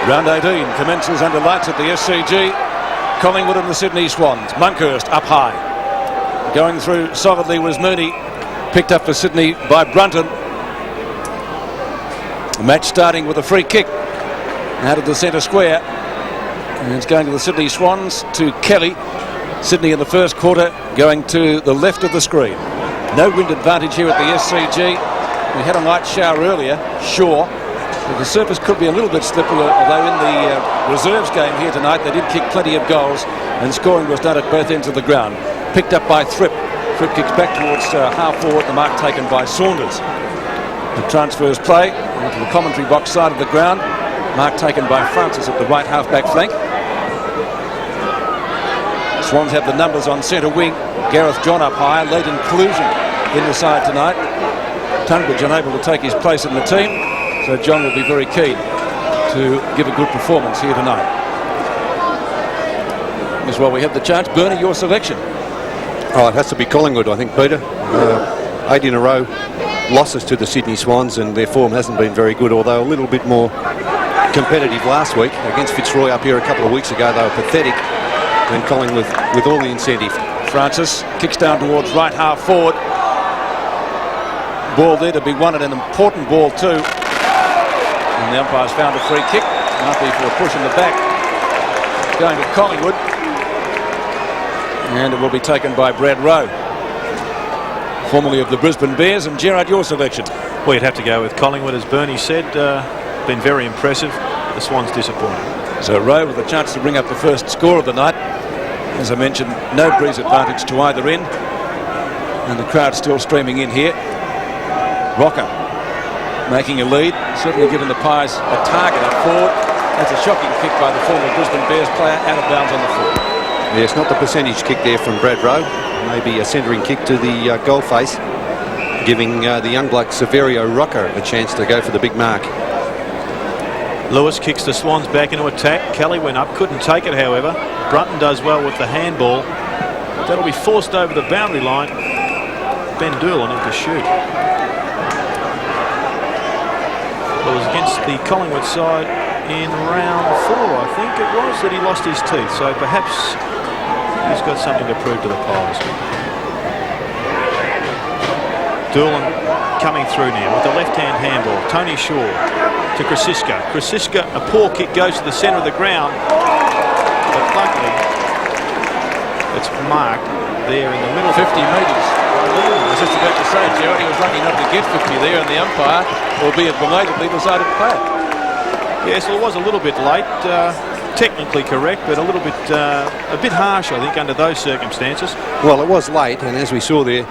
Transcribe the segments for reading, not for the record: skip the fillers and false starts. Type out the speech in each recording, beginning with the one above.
Round 18 commences under lights at the SCG. Collingwood and the Sydney Swans. Monkhurst up high. Going through solidly was Mooney. Picked up for Sydney by Brunton. The match starting with a free kick out of the centre square. And it's going to the Sydney Swans to Kelly. Sydney in the first quarter going to the left of the screen. No wind advantage here at the SCG. We had a light shower earlier, sure. But the surface could be a little bit slippery, although in the reserves game here tonight they did kick plenty of goals and scoring was done at both ends of the ground. Picked up by Thripp. Thripp kicks back towards half forward, the mark taken by Saunders. The transfers play into the commentary box side of the ground. Mark taken by Francis at the right half-back flank. Swans have the numbers on centre wing. Gareth John up high, late inclusion in the side tonight. Tunbridge unable to take his place in the team. So John will be very keen to give a good performance here tonight. As well, we have the chance. Bernie, your selection. Oh, it has to be Collingwood, I think, Peter. 8 in a row losses to the Sydney Swans, and their form hasn't been very good, although a little bit more competitive last week. Against Fitzroy up here a couple of weeks ago, they were pathetic. And Collingwood with all the incentive. Francis kicks down towards right half forward. Ball there to be won, and an important ball too. And the umpire's found a free kick. Might be for a push in the back. Going to Collingwood. And it will be taken by Brad Rowe, formerly of the Brisbane Bears. And Gerard, your selection. Well, you'd have to go with Collingwood, as Bernie said. Been very impressive. The Swans disappointed. So Rowe with a chance to bring up the first score of the night. As I mentioned, no breeze advantage to either end. And the crowd still streaming in here. Rocker making a lead, certainly giving the Pies a target up forward. That's a shocking kick by the former Brisbane Bears player, out of bounds on the foot. Yes, not the percentage kick there from Brad Rowe. Maybe a centering kick to the goal face, giving the young bloke Severio Rocker a chance to go for the big mark. Lewis kicks the Swans back into attack. Kelly went up, couldn't take it, however. Brunton does well with the handball. That'll be forced over the boundary line. Ben Doolan in to shoot. It was against the Collingwood side in round 4, I think it was, that he lost his teeth. So perhaps he's got something to prove to the Pies. Doolan coming through now with the left-hand handball. Tony Shaw to Krasiska. Krasiska, a poor kick, goes to the centre of the ground. But luckily, it's marked there in the middle. 50 metres. I was just about to say, Gerard, he was lucky enough to get 50 there, and the umpire, albeit belatedly, decided to play it. Yes, well, it was a little bit late. Technically correct, but a bit harsh, I think, under those circumstances. Well, it was late, and as we saw there,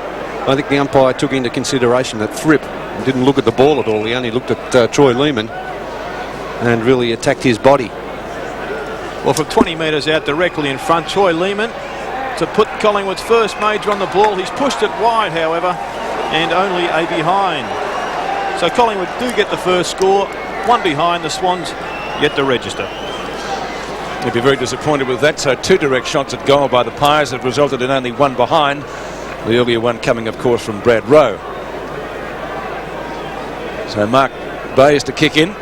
I think the umpire took into consideration that Thripp didn't look at the ball at all. He only looked at Troy Lehman and really attacked his body. Well, from 20 metres out directly in front, Troy Lehman to put Collingwood's first major on the ball. He's pushed it wide, however, and only a behind. So Collingwood do get the first score. One behind, the Swans yet to register. They'd be very disappointed with that. So 2 direct shots at goal by the Pies have resulted in only 1 behind. The earlier one coming, of course, from Brad Rowe. So Mark Bayes to kick in.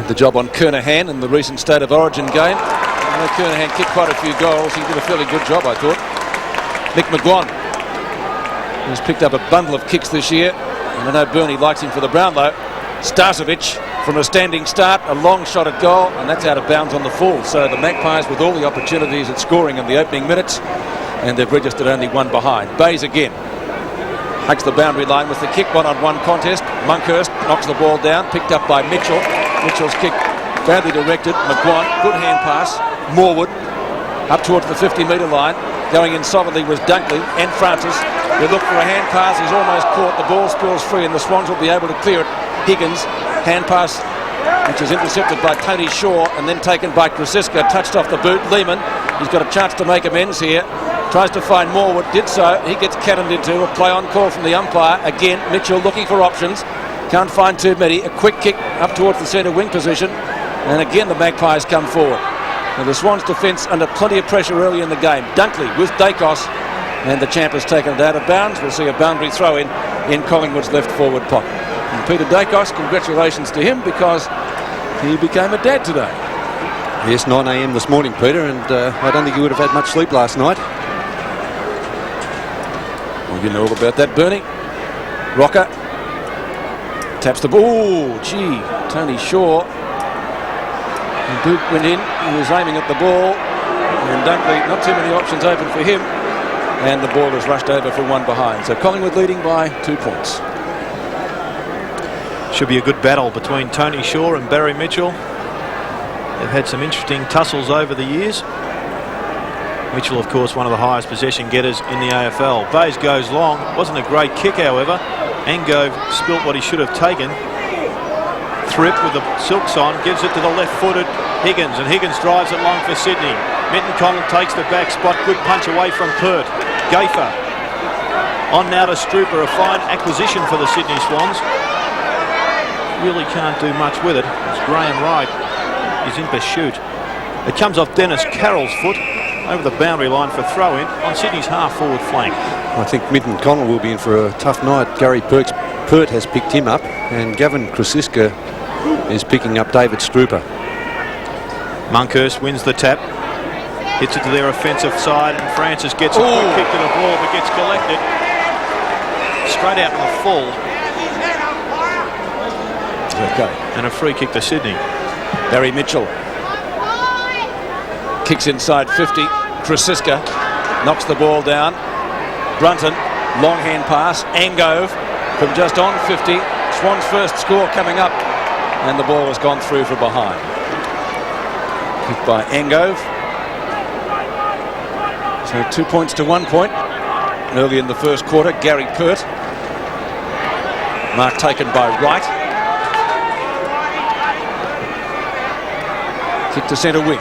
The job on Kernahan in the recent State of Origin game. Kernahan kicked quite a few goals. He did a fairly good job, I thought. Nick McGuan has picked up a bundle of kicks this year. And I know Bernie likes him for the Brownlow. Starcevic from a standing start, a long shot at goal, and that's out of bounds on the full. So the Magpies with all the opportunities at scoring in the opening minutes, and they've registered only 1 behind. Bayes again hugs the boundary line with the kick, 1-on-1 contest. Monkhurst knocks the ball down, picked up by Mitchell. Mitchell's kick badly directed. McGuan, good hand pass. Morwood up towards the 50-metre line. Going in solidly was Dunkley and Francis. They look for a hand pass. He's almost caught. The ball spills free, and the Swans will be able to clear it. Higgins, hand pass, which is intercepted by Tony Shaw and then taken by Krasiska, touched off the boot. Lehman, he's got a chance to make amends here. Tries to find Morwood, did so. He gets cannoned into a play on call from the umpire. Again, Mitchell looking for options. Can't find too many. A quick kick up towards the centre wing position. And again, the Magpies come forward. Now the Swans' defence under plenty of pressure early in the game. Dunkley with Dacos, and the champ has taken it out of bounds. We'll see a boundary throw in Collingwood's left forward pocket. And Peter Dacos, congratulations to him because he became a dad today. Yes, 9 a.m. this morning, Peter, and I don't think you would have had much sleep last night. Well, you know all about that, Bernie. Rocker taps the ball. Oh, gee, Tony Shaw. And Duke went in. He was aiming at the ball. And Dunkley, not too many options open for him. And the ball is rushed over for one behind. So Collingwood leading by 2 points. Should be a good battle between Tony Shaw and Barry Mitchell. They've had some interesting tussles over the years. Mitchell, of course, one of the highest possession getters in the AFL. Bayes goes long. Wasn't a great kick, however. Angove spilt what he should have taken. Thripp with the silks on, gives it to the left-footed Higgins, and Higgins drives it long for Sydney. Minton Connell takes the back spot. Good punch away from Pert. Gafer on now to Strooper. A fine acquisition for the Sydney Swans. Really can't do much with it. It's Graham Wright is in pursuit. It comes off Dennis Carroll's foot over the boundary line for throw-in on Sydney's half-forward flank. I think Minton Connell will be in for a tough night. Gary Pert has picked him up, and Gavin Krasiska is picking up David Strooper. Monkhurst wins the tap. Hits it to their offensive side, and Francis gets a quick kick to the ball, but gets collected. Straight out in the full. Okay. And a free kick to Sydney. Barry Mitchell kicks inside 50. Krasiska knocks the ball down. Brunton, long hand pass. Angove from just on 50. Swans' first score coming up, and the ball has gone through for behind. Kicked by Angove. So 2 points to 1 point. Early in the first quarter, Gary Pert. Mark taken by Wright. Kick to centre wing.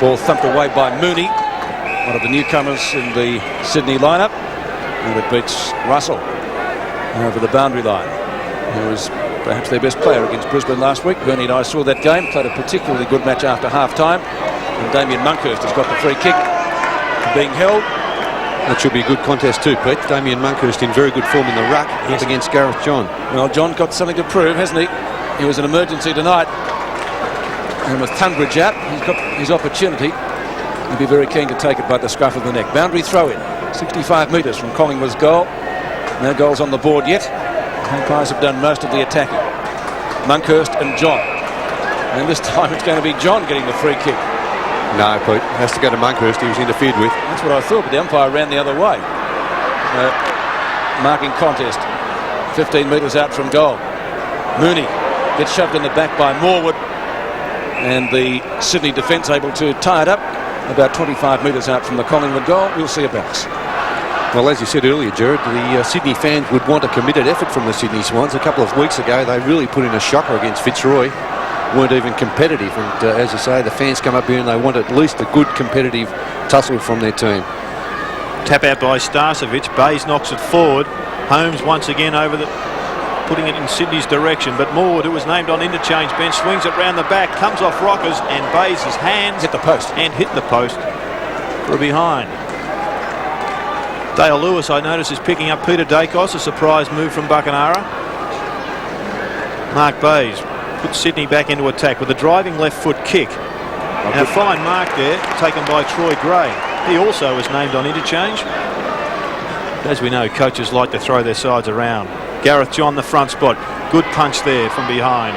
Ball thumped away by Mooney, one of the newcomers in the Sydney lineup, and it beats Russell over the boundary line, who was perhaps their best player against Brisbane last week. Bernie and I saw that game, played a particularly good match after half-time, and Damien Monkhurst has got the free kick being held. That should be a good contest too, Pete. Damien Monkhurst in very good form in the ruck against Gareth John. Well, John's got something to prove, hasn't he? He was an emergency tonight. And with Tunbridge out, he's got his opportunity. He'll be very keen to take it by the scruff of the neck. Boundary throw-in, 65 metres from Collingwood's goal. No goals on the board yet. Umpires have done most of the attacking. Monkhurst and John. And this time it's going to be John getting the free kick. No, Pete. Has to go to Monkhurst. He was interfered with. That's what I thought, but the umpire ran the other way. Marking contest. 15 metres out from goal. Mooney gets shoved in the back by Morwood. And the Sydney defence able to tie it up about 25 metres out from the Collingwood goal. We'll see a bounce. Well, as you said earlier, Gerard, the Sydney fans would want a committed effort from the Sydney Swans. A couple of weeks ago, they really put in a shocker against Fitzroy. Weren't even competitive. And as you say, the fans come up here and they want at least a good competitive tussle from their team. Tap out by Starcevic. Bayes knocks it forward. Holmes once again over the... putting it in Sydney's direction, but Morwood, who was named on interchange bench, swings it round the back, comes off Rockers, and Bayes' hands hit the post for a behind. Dale Lewis, I notice, is picking up Peter Dacos, a surprise move from Buckenara. Mark Bayes puts Sydney back into attack with a driving left foot kick. And a fine mark there, taken by Troy Gray. He also was named on interchange. As we know, coaches like to throw their sides around. Gareth John, the front spot. Good punch there from behind.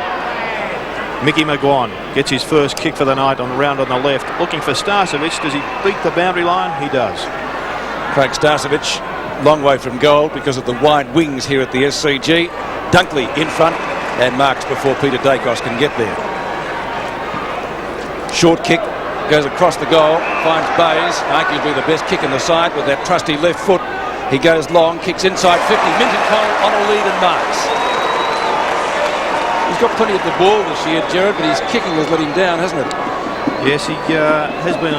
Mickey McGuan gets his first kick for the night on the round on the left. Looking for Starcevic. Does he beat the boundary line? He does. Craig Starcevic, long way from goal because of the wide wings here at the SCG. Dunkley in front and marks before Peter Dacos can get there. Short kick goes across the goal, finds Bayes, arguably the best kick in the side with that trusty left foot. He goes long, kicks inside 50. Minton Connell on a lead and marks. He's got plenty of the ball this year, Gerard, but his kicking has let him down, hasn't it? Yes, he has been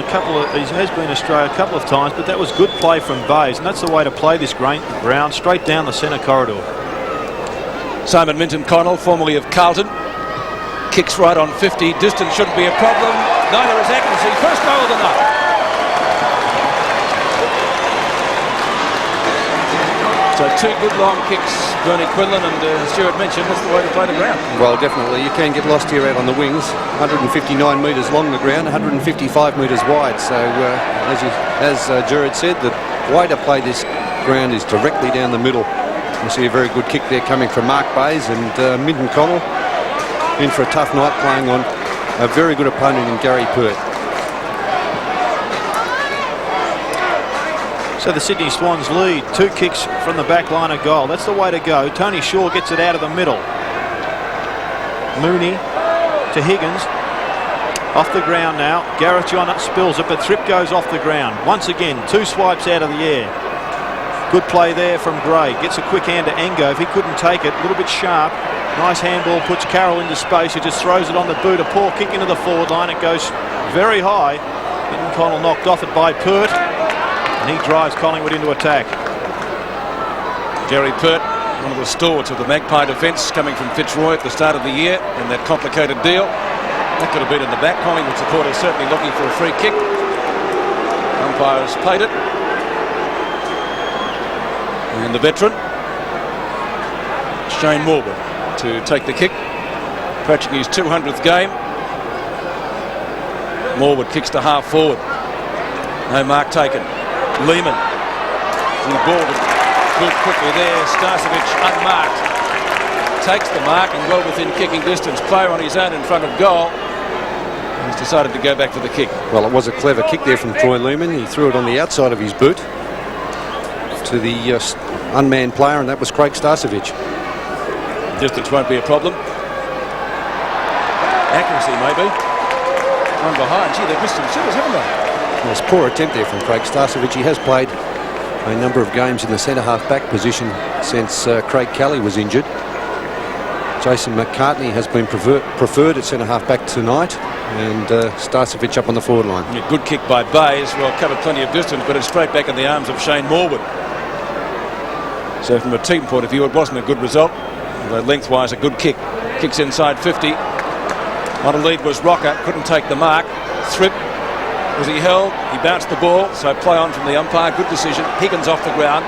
astray a couple of times, but that was good play from Bayes, and that's the way to play this ground, straight down the centre corridor. Simon Minton Connell, formerly of Carlton, kicks right on 50. Distance shouldn't be a problem. Neither is accuracy. First goal of the night. So So 2 good long kicks, Bernie Quinlan, and Stuart mentioned that's the way to play the ground. Well, definitely. You can get lost here out on the wings. 159 metres long the ground, 155 metres wide. So, as Gerard said, the way to play this ground is directly down the middle. You see a very good kick there coming from Mark Bayes, and Minden Connell in for a tough night playing on a very good opponent in Gary Pert. So the Sydney Swans lead. 2 kicks from the back line of goal. That's the way to go. Tony Shaw gets it out of the middle. Mooney to Higgins. Off the ground now. Gareth John spills it, but Thripp goes off the ground. Once again, 2 swipes out of the air. Good play there from Gray. Gets a quick hand to Engove. He couldn't take it. A little bit sharp. Nice handball. Puts Carroll into space. He just throws it on the boot. A poor kick into the forward line. It goes very high. Minden Connell knocked off it by Pert. And he drives Collingwood into attack. Gary Pert, one of the stalwarts of the Magpie defence, coming from Fitzroy at the start of the year in that complicated deal. That could have been in the back. Collingwood supporters certainly looking for a free kick. Umpires paid it. And the veteran, Shane Morwood, to take the kick. Approaching his 200th game. Morwood kicks to half forward. No mark taken. Lehman. The ball moved quickly there. Starcevic unmarked. Takes the mark and well within kicking distance. Player on his own in front of goal. He's decided to go back for the kick. Well, it was a clever kick there from Troy Lehman. He threw it on the outside of his boot to the unmanned player, and that was Craig Starcevic. Distance won't be a problem. Accuracy maybe. One behind. Gee, they've missed some shooters, haven't they? There's a poor attempt there from Craig Starcevic. He has played a number of games in the centre-half back position since Craig Kelly was injured. Jason McCartney has been preferred at centre-half back tonight, and Starcevic up on the forward line. Yeah, good kick by Bayes. Well, covered plenty of distance, but it's straight back in the arms of Shane Morwood. So from a team point of view, it wasn't a good result. Although lengthwise, a good kick. Kicks inside 50. On a lead was Rocker. Couldn't take the mark. Thripp. Was he held? He bounced the ball, so play on from the umpire. Good decision. Higgins off the ground.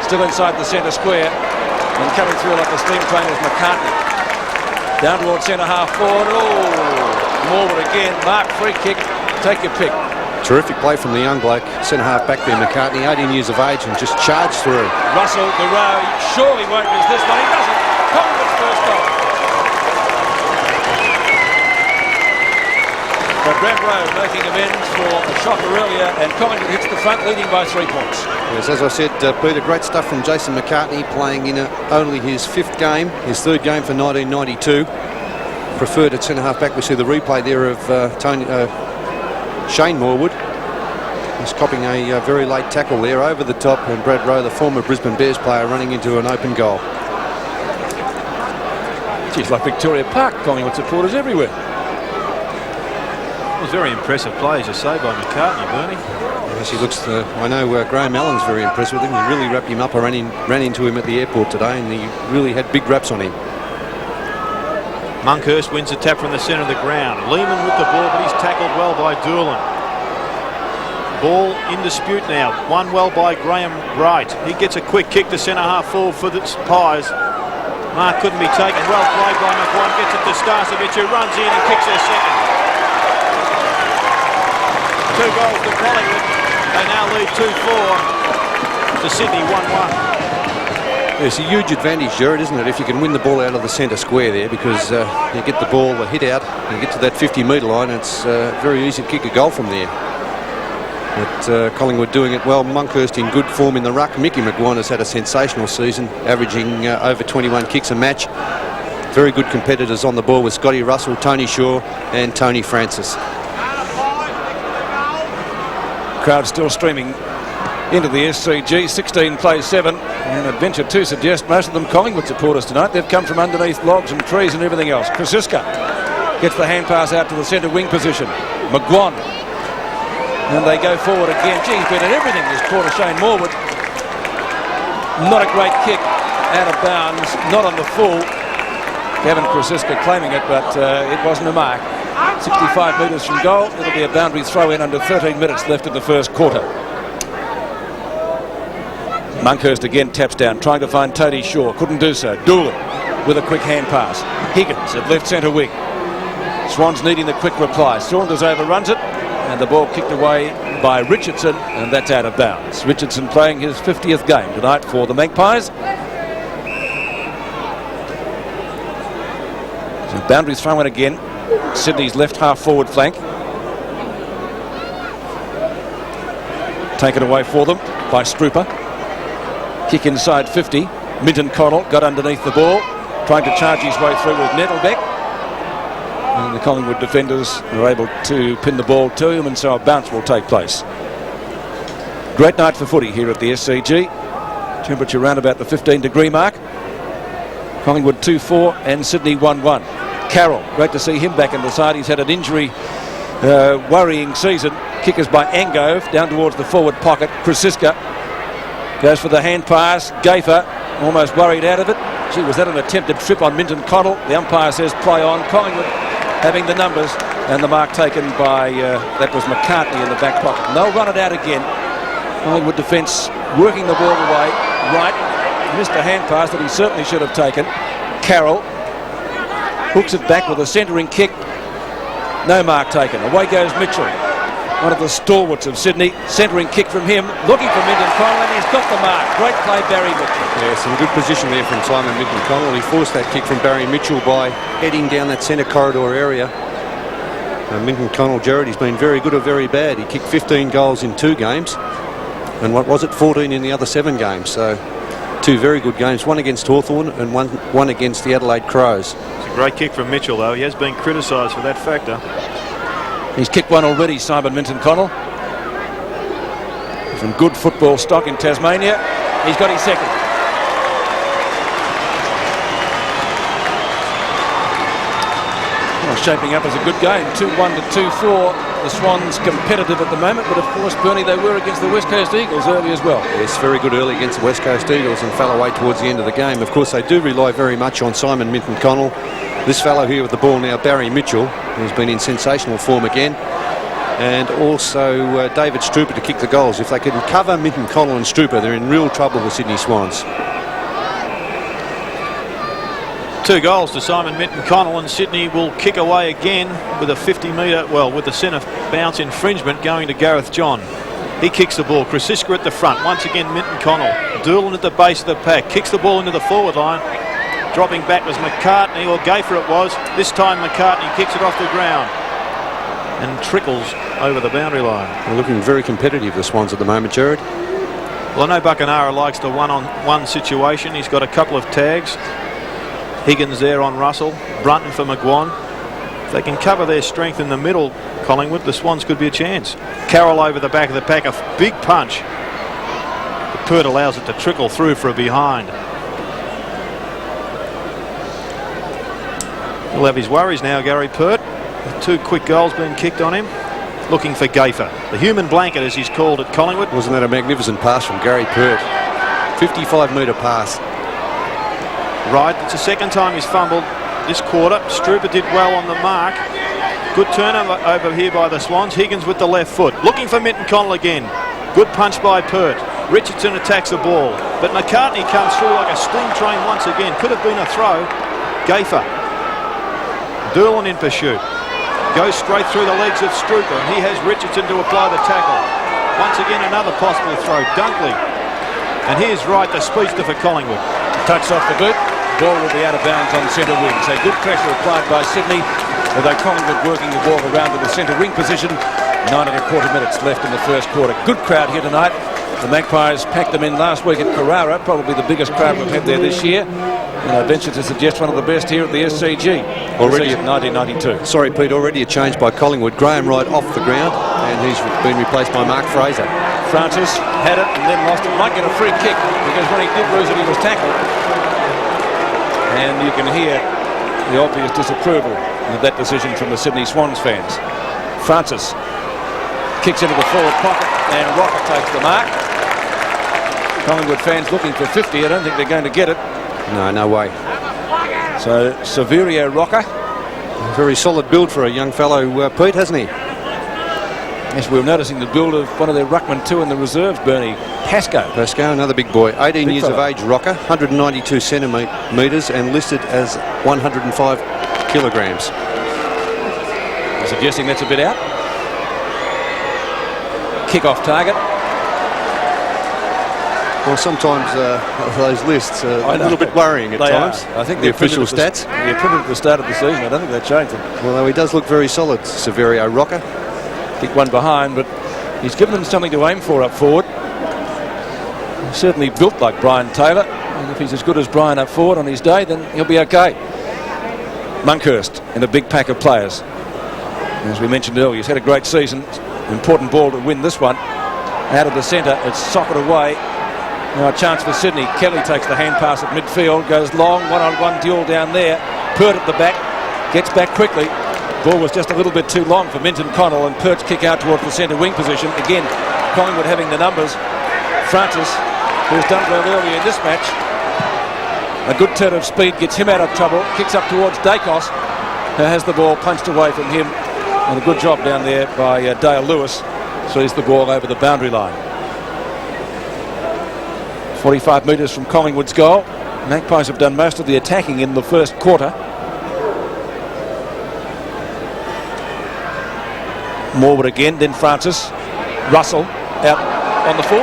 Still inside the centre square. And coming through like a steam train is McCartney. Down towards centre half forward. Oh, Morwood again. Mark, free kick. Take your pick. Terrific play from the young bloke. Centre half back there, McCartney, 18 years of age, and just charged through. Russell, the row. Surely won't miss this one. He doesn't. Collingwood's first goal. But Brad Rowe making amends for a shot earlier, and Collingwood hits the front, leading by 3 points. Yes, as I said, Peter, great stuff from Jason McCartney, playing in only his 5th game, his 3rd game for 1992. Preferred at centre-half back. We see the replay there of Shane Morwood. He's copping a very late tackle there over the top, and Brad Rowe, the former Brisbane Bears player, running into an open goal. It's like Victoria Park, Collingwood supporters everywhere. It was very impressive play, as you say, by McCartney, Bernie. Yes, he looks. I know Graham Allen's very impressed with him. He really wrapped him up. I ran into him at the airport today, and he really had big raps on him. Monkhurst wins the tap from the centre of the ground. Lehman with the ball, but he's tackled well by Doolan. Ball in dispute now. Won well by Graham Wright. He gets a quick kick to centre half forward for the Pies. Mark couldn't be taken. Well played by McGuan. Gets it to Starcevic, who runs in and kicks their second. 2 goals to Collingwood. They now lead 2-4 to Sydney 1-1. It's a huge advantage, Jared, isn't it, if you can win the ball out of the centre square there, because you get the ball, the hit out, and get to that 50-metre line. It's very easy to kick a goal from there. But Collingwood doing it well. Monkhurst in good form in the ruck. Mickey McGuan has had a sensational season, averaging over 21 kicks a match. Very good competitors on the ball with Scotty Russell, Tony Shaw and Tony Francis. Crowd still streaming into the SCG. 16 plays 7, and Adventure 2 suggest most of them Collingwood supporters tonight. They've come from underneath logs and trees and everything else. Krasiska gets the hand pass out to the centre wing position. McGuan, and they go forward again. Gee, he's been at everything, this quarter. Shane Morwood. Not a great kick, out of bounds, not on the full. Gavin Krasiska claiming it, but it wasn't a mark. 65 metres from goal. It'll be a boundary throw in under 13 minutes left in the first quarter. Monkhurst again taps down, trying to find Tony Shaw. Couldn't do so. Doolan with a quick hand pass. Higgins at left centre wing. Swans needing the quick reply. Saunders overruns it, and the ball kicked away by Richardson, and that's out of bounds. Richardson playing his 50th game tonight for the Magpies. So boundary throw in again. Sydney's left half forward flank. Taken away for them by Strooper. Kick inside 50. Minton Connell got underneath the ball, trying to charge his way through with Nettlebeck. And the Collingwood defenders are able to pin the ball to him, and so a bounce will take place. Great night for footy here at the SCG. Temperature around about the 15-degree mark. Collingwood 2-4 and Sydney 1-1. Carroll, great to see him back in the side. He's had an injury worrying season. Kickers by Angove down towards the forward pocket. Krasiska goes for the hand pass. Gaither almost worried out of it. Gee, was that an attempted trip on Minton Connell? The umpire says play on. Collingwood having the numbers, and the mark taken by that was McCartney in the back pocket. And they'll run it out again. Collingwood defence working the ball away. Right, missed a hand pass that he certainly should have taken. Carroll hooks it back with a centering kick. No mark taken. Away goes Mitchell, one of the stalwarts of Sydney. Centering kick from him, looking for Minton Connell, and he's got the mark. Great play, Barry Mitchell. Yeah, some good position there from Simon Minton Connell. He forced that kick from Barry Mitchell by heading down that centre corridor area. Minton Connell, Jared, he's been very good or very bad. He kicked 15 goals in 2 games, and what was it, 14 in the other 7 games. So 2 very good games, one against Hawthorn and one against the Adelaide Crows. It's a great kick from Mitchell, though. He has been criticised for that factor. He's kicked one already, Simon Minton Connell. From good football stock in Tasmania. He's got his second. Well, shaping up as a good game. 2-1 to 2-4. The Swans competitive at the moment, but of course, Bernie, they were against the West Coast Eagles early as well. Yes, very good early against the West Coast Eagles and fell away towards the end of the game. Of course, they do rely very much on Simon Minton Connell. This fellow here with the ball now, Barry Mitchell, who's been in sensational form again. And also David Strooper to kick the goals. If they can cover Minton Connell and Strooper, they're in real trouble, the Sydney Swans. 2 goals to Simon Minton Connell, and Sydney will kick away again with a 50-metre, well, with the centre bounce infringement going to Gareth John. He kicks the ball. Krasiska at the front. Once again, Minton Connell. Doolan at the base of the pack. Kicks the ball into the forward line. Dropping back was McCartney, or Gaither it was. This time McCartney kicks it off the ground and trickles over the boundary line. They're looking very competitive, the Swans, at the moment, Jared. Well, I know Buckenara likes the one-on-one situation. He's got a couple of tags. Higgins there on Russell. Brunton for McGuan. If they can cover their strength in the middle, Collingwood, the Swans could be a chance. Carroll over the back of the pack. A big punch. But Pert allows it to trickle through for a behind. He'll have his worries now, Gary Pert. With 2 quick goals being kicked on him. Looking for Gaither. The human blanket, as he's called at Collingwood. Wasn't that a magnificent pass from Gary Pert? 55-metre pass. Right, it's the second time he's fumbled this quarter. Strooper did well on the mark. Good turnover over here by the Swans. Higgins with the left foot. Looking for Minton Connell again. Good punch by Pert. Richardson attacks the ball. But McCartney comes through like a steam train once again. Could have been a throw. Gaither. Doolan in pursuit. Goes straight through the legs of Strooper, and he has Richardson to apply the tackle. Once again, another possible throw. Dunkley. And here's Wright, the speedster for Collingwood. Touch off the boot. Ball will be out of bounds on centre wing. So good pressure applied by Sydney, although Collingwood working the ball around to the centre wing position. 9.25 minutes left in the first quarter. Good crowd here tonight. The Magpies packed them in last week at Carrara, probably the biggest crowd we've had there this year. And I venture to suggest one of the best here at the SCG. Already in 1992. Sorry, Pete, already a change by Collingwood. Graham Wright off the ground, and he's been replaced by Mark Fraser. Francis had it and then lost it. Might get a free kick, because when he did lose it, he was tackled. And you can hear the obvious disapproval of that decision from the Sydney Swans fans. Francis kicks into the forward pocket, and Rocker takes the mark. Collingwood fans looking for 50. I don't think they're going to get it. No, no way. So Severio Rocker. Very solid build for a young fellow, Pete, hasn't he? Yes, we were noticing the build of one of their ruckmen too in the reserves, Bernie. Pascoe, another big boy. 18 Big years fella. of age, rocker, 192 centimetres and listed as 105 kilograms. I'm suggesting that's a bit out. Kick-off target. Well, sometimes those lists are a little bit worrying at They times. are. I think the they're printed official at stats. They're printed at the start of the season. I don't think they changed them. Although he does look very solid, Severio rocker. Kick one behind, but he's given them something to aim for up forward. He's certainly built like Brian Taylor, and if he's as good as Brian up forward on his day, then he'll be okay. Monkhurst in a big pack of players. As we mentioned earlier, he's had a great season. Important ball to win this one. Out of the centre, it's socket away. Now a chance for Sydney. Kelly takes the hand pass at midfield, goes long, one-on-one duel down there. Pert at the back, gets back quickly. Ball was just a little bit too long for Minton Connell, and Pert's kick out towards the centre wing position. Again, Collingwood having the numbers. Francis, who's done well earlier in this match. A good turn of speed gets him out of trouble. Kicks up towards Dacos, who has the ball punched away from him. And a good job down there by Dale Lewis. Sees the ball over the boundary line. 45 metres from Collingwood's goal. Magpies have done most of the attacking in the first quarter. Morwood again, then Francis. Russell out on the full.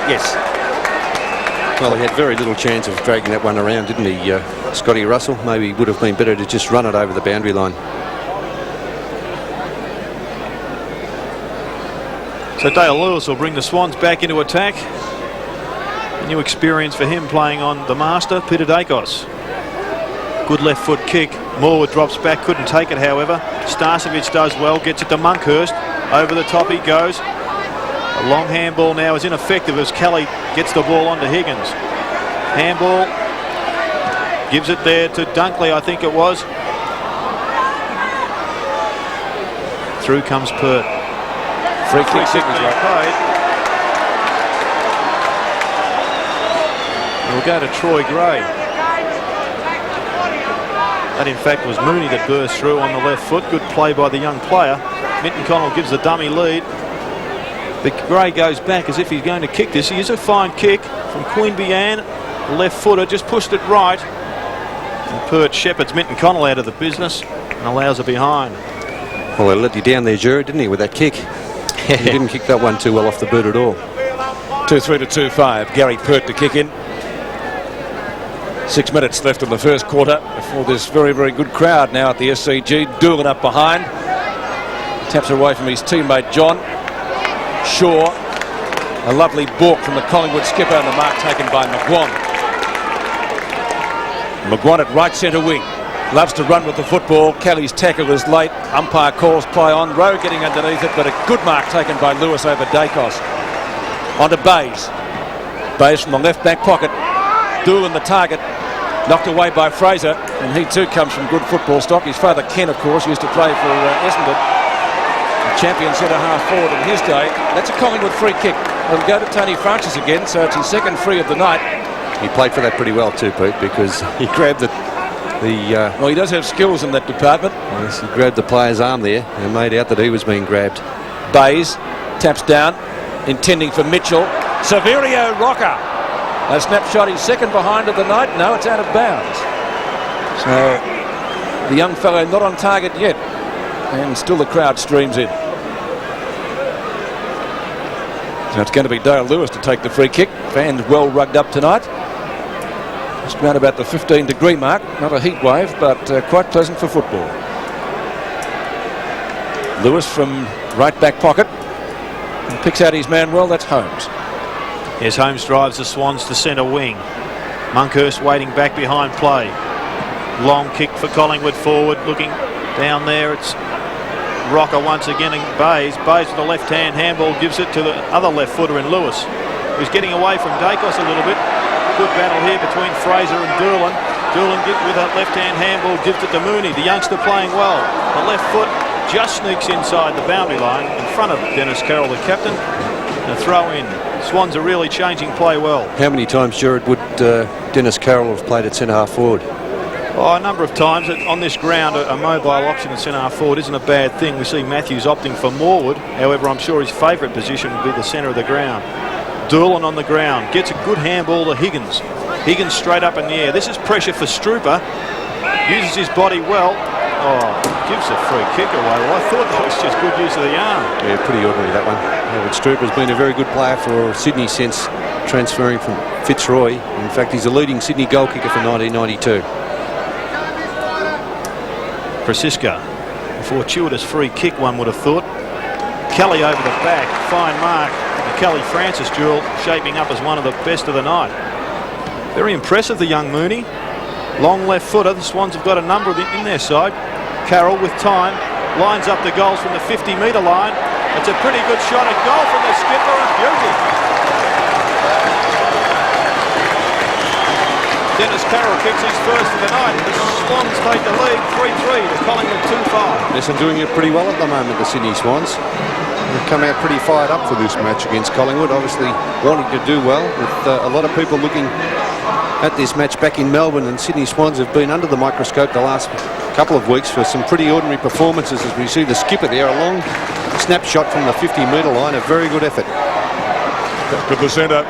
Yes. Well, he had very little chance of dragging that one around, didn't he, Scotty Russell? Maybe it would have been better to just run it over the boundary line. So Dale Lewis will bring the Swans back into attack. A new experience for him playing on the master, Peter Dacos. Good left foot kick. Morwood drops back, couldn't take it, however. Starcevic does well, gets it to Monkhurst. Over the top he goes. A long handball now is ineffective as Kelly gets the ball onto Higgins. Handball. Gives it there to Dunkley, I think it was. Through comes Pert. Free kick signals right. Paid. We'll go to Troy Gray. That in fact was Mooney that burst through on the left foot. Good play by the young player. Minton Connell gives the dummy lead. But Gray goes back as if he's going to kick this. He is a fine kick from Queanbeyan. Left footer, just pushed it right. And Pert shepherds Minton Connell out of the business and allows it behind. Well, he let you down there, Jared, didn't he, with that kick? He didn't kick that one too well off the boot at all. 2-3 to 2-5. Gary Pert to kick in. 6 minutes left in the first quarter before this very, very good crowd now at the SCG. Doolan up behind. Taps away from his teammate John. Shaw. A lovely balk from the Collingwood skipper, and the mark taken by McGuan. McGuan at right centre wing. Loves to run with the football. Kelly's tackle is late. Umpire calls play on. Rowe getting underneath it, but a good mark taken by Lewis over Dacos. On to Bays. Bays from the left back pocket. Doolan the target. Knocked away by Fraser, and he too comes from good football stock. His father Ken, of course, used to play for Essendon. A champion centre-half forward in his day. That's a Collingwood free kick. It'll go to Tony Francis again, so it's his second free of the night. He played for that pretty well too, Pete, because he grabbed well, he does have skills in that department. Yes, he grabbed the player's arm there and made out that he was being grabbed. Bays taps down, intending for Mitchell. Severio Rocker. A snapshot, he's second behind of the night. No, it's out of bounds. So the young fellow not on target yet, and still the crowd streams in. So it's going to be Dale Lewis to take the free kick. Fans well rugged up tonight. Just around about the 15-degree mark. Not a heat wave, but quite pleasant for football. Lewis from right back pocket. And picks out his man well. That's Holmes. Yes, Holmes drives the Swans to centre wing. Monkhurst waiting back behind play. Long kick for Collingwood forward. Looking down there, it's Rocker once again and Bays. Bays with the left-hand handball gives it to the other left footer in Lewis, who's getting away from Dacos a little bit. Good battle here between Fraser and Doolan. Doolan with that left-hand handball gives it to Mooney, the youngster playing well. The left foot just sneaks inside the boundary line in front of Dennis Carroll, the captain. And a throw in. Swans are really changing play well. How many times, Jared, would Dennis Carroll have played at centre-half forward? Oh, a number of times on this ground, a mobile option at centre forward isn't a bad thing. We see Matthews opting for Morwood. However, I'm sure his favourite position would be the centre of the ground. Doolan on the ground. Gets a good handball to Higgins. Higgins straight up in the air. This is pressure for Strooper. Uses his body well. Oh, gives a free kick away. Well, I thought that was just good use of the arm. Yeah, pretty ordinary, that one. Yeah, but Strooper's been a very good player for Sydney since transferring from Fitzroy. In fact, he's the leading Sydney goal kicker for 1992. Krasiska. A fortuitous free kick, one would have thought. Kelly over the back. Fine mark. The Kelly-Francis duel shaping up as one of the best of the night. Very impressive, the young Mooney. Long left footer. The Swans have got a number of in their side. Carroll with time. Lines up the goals from the 50-metre line. It's a pretty good shot at goal from the skipper and beauty. Dennis Carroll kicks his first for the night. The Swans take the lead 3-3 to Collingwood 2-5. Yes, and doing it pretty well at the moment, the Sydney Swans. They've come out pretty fired up for this match against Collingwood, obviously wanting to do well, with a lot of people looking at this match back in Melbourne, and Sydney Swans have been under the microscope the last couple of weeks for some pretty ordinary performances, as we see the skipper there, a long snapshot from the 50-metre line, a very good effort. To the centre.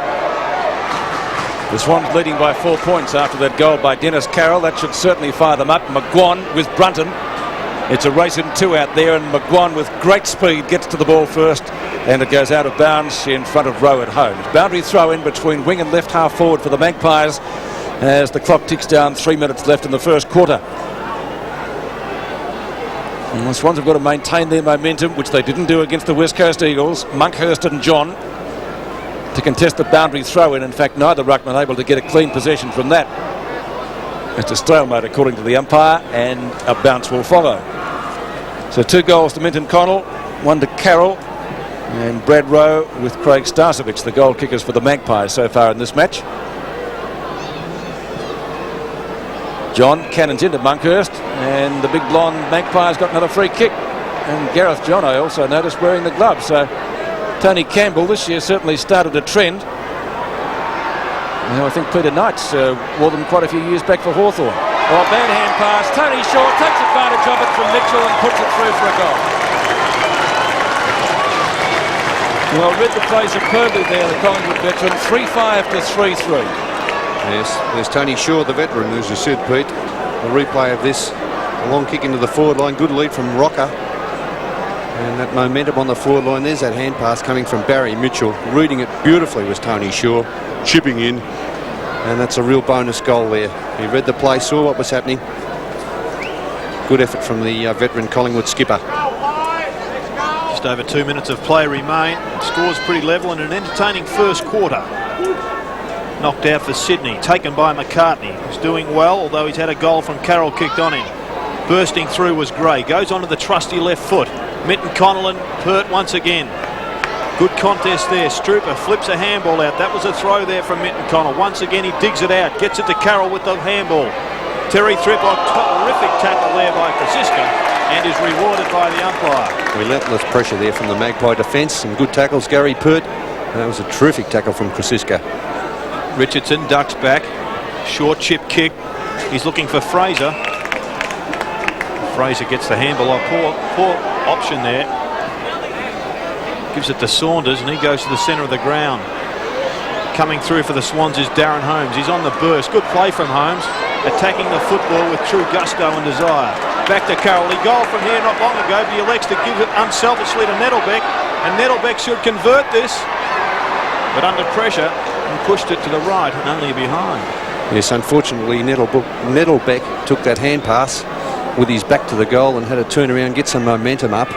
The Swans leading by 4 points after that goal by Dennis Carroll. That should certainly fire them up. McGuan with Brunton. It's a race in two out there, and McGuan with great speed gets to the ball first, and it goes out of bounds in front of Rowe at home. Boundary throw in between wing and left half forward for the Magpies as the clock ticks down. 3 minutes left in the first quarter. And the Swans have got to maintain their momentum, which they didn't do against the West Coast Eagles. Monkhurst and John to contest the boundary throw in. In fact, neither ruckman able to get a clean possession from that. It's a stalemate according to the umpire, and a bounce will follow. So 2 goals to Minton Connell, 1 to Carroll, and Brad Rowe with Craig Starcevich, the goal kickers for the Magpies so far in this match. John cannons into Monkhurst, and the big blonde Magpie's got another free kick. And Gareth John, I also noticed, wearing the glove. So Tony Campbell this year certainly started a trend. Now I think Peter Knight's wore them quite a few years back for Hawthorn. Oh, bad hand pass. Tony Shaw takes advantage of it from Mitchell and puts it through for a goal. Well, read the play superbly there, the Collingwood veteran. 3-5 to 3-3. Yes, there's Tony Shaw, the veteran, as you said, Pete. A replay of this. A long kick into the forward line. Good lead from Rocker. And that momentum on the forward line. There's that hand pass coming from Barry Mitchell. Reading it beautifully was Tony Shaw. Chipping in. And that's a real bonus goal there. He read the play, saw what was happening. Good effort from the veteran Collingwood skipper. Just over 2 minutes of play remain. Scores pretty level in an entertaining first quarter. Knocked out for Sydney, taken by McCartney, who's doing well, although he's had a goal from Carroll kicked on him. Bursting through was Gray, goes onto the trusty left foot. Minton Connell and Pert once again. Good contest there. Strooper flips a handball out. That was a throw there from Minton Connell. Once again he digs it out, gets it to Carroll with the handball. Terry Thripp on terrific tackle there by Krasiska, and is rewarded by the umpire. Relentless pressure there from the Magpie defence. Some good tackles, Gary Pert. And that was a terrific tackle from Krasiska. Richardson ducks back. Short chip kick. He's looking for Fraser. Fraser gets the handball off. Poor option there. Gives it to Saunders, and he goes to the centre of the ground. Coming through for the Swans is Darren Holmes. He's on the burst. Good play from Holmes. Attacking the football with true gusto and desire. Back to Carroll. He goal from here not long ago, but he elects to give it unselfishly to Nettlebeck, and Nettlebeck should convert this. But under pressure, and pushed it to the right and only behind. Yes, unfortunately Nettlebeck took that hand pass with his back to the goal and had to turn around, get some momentum up,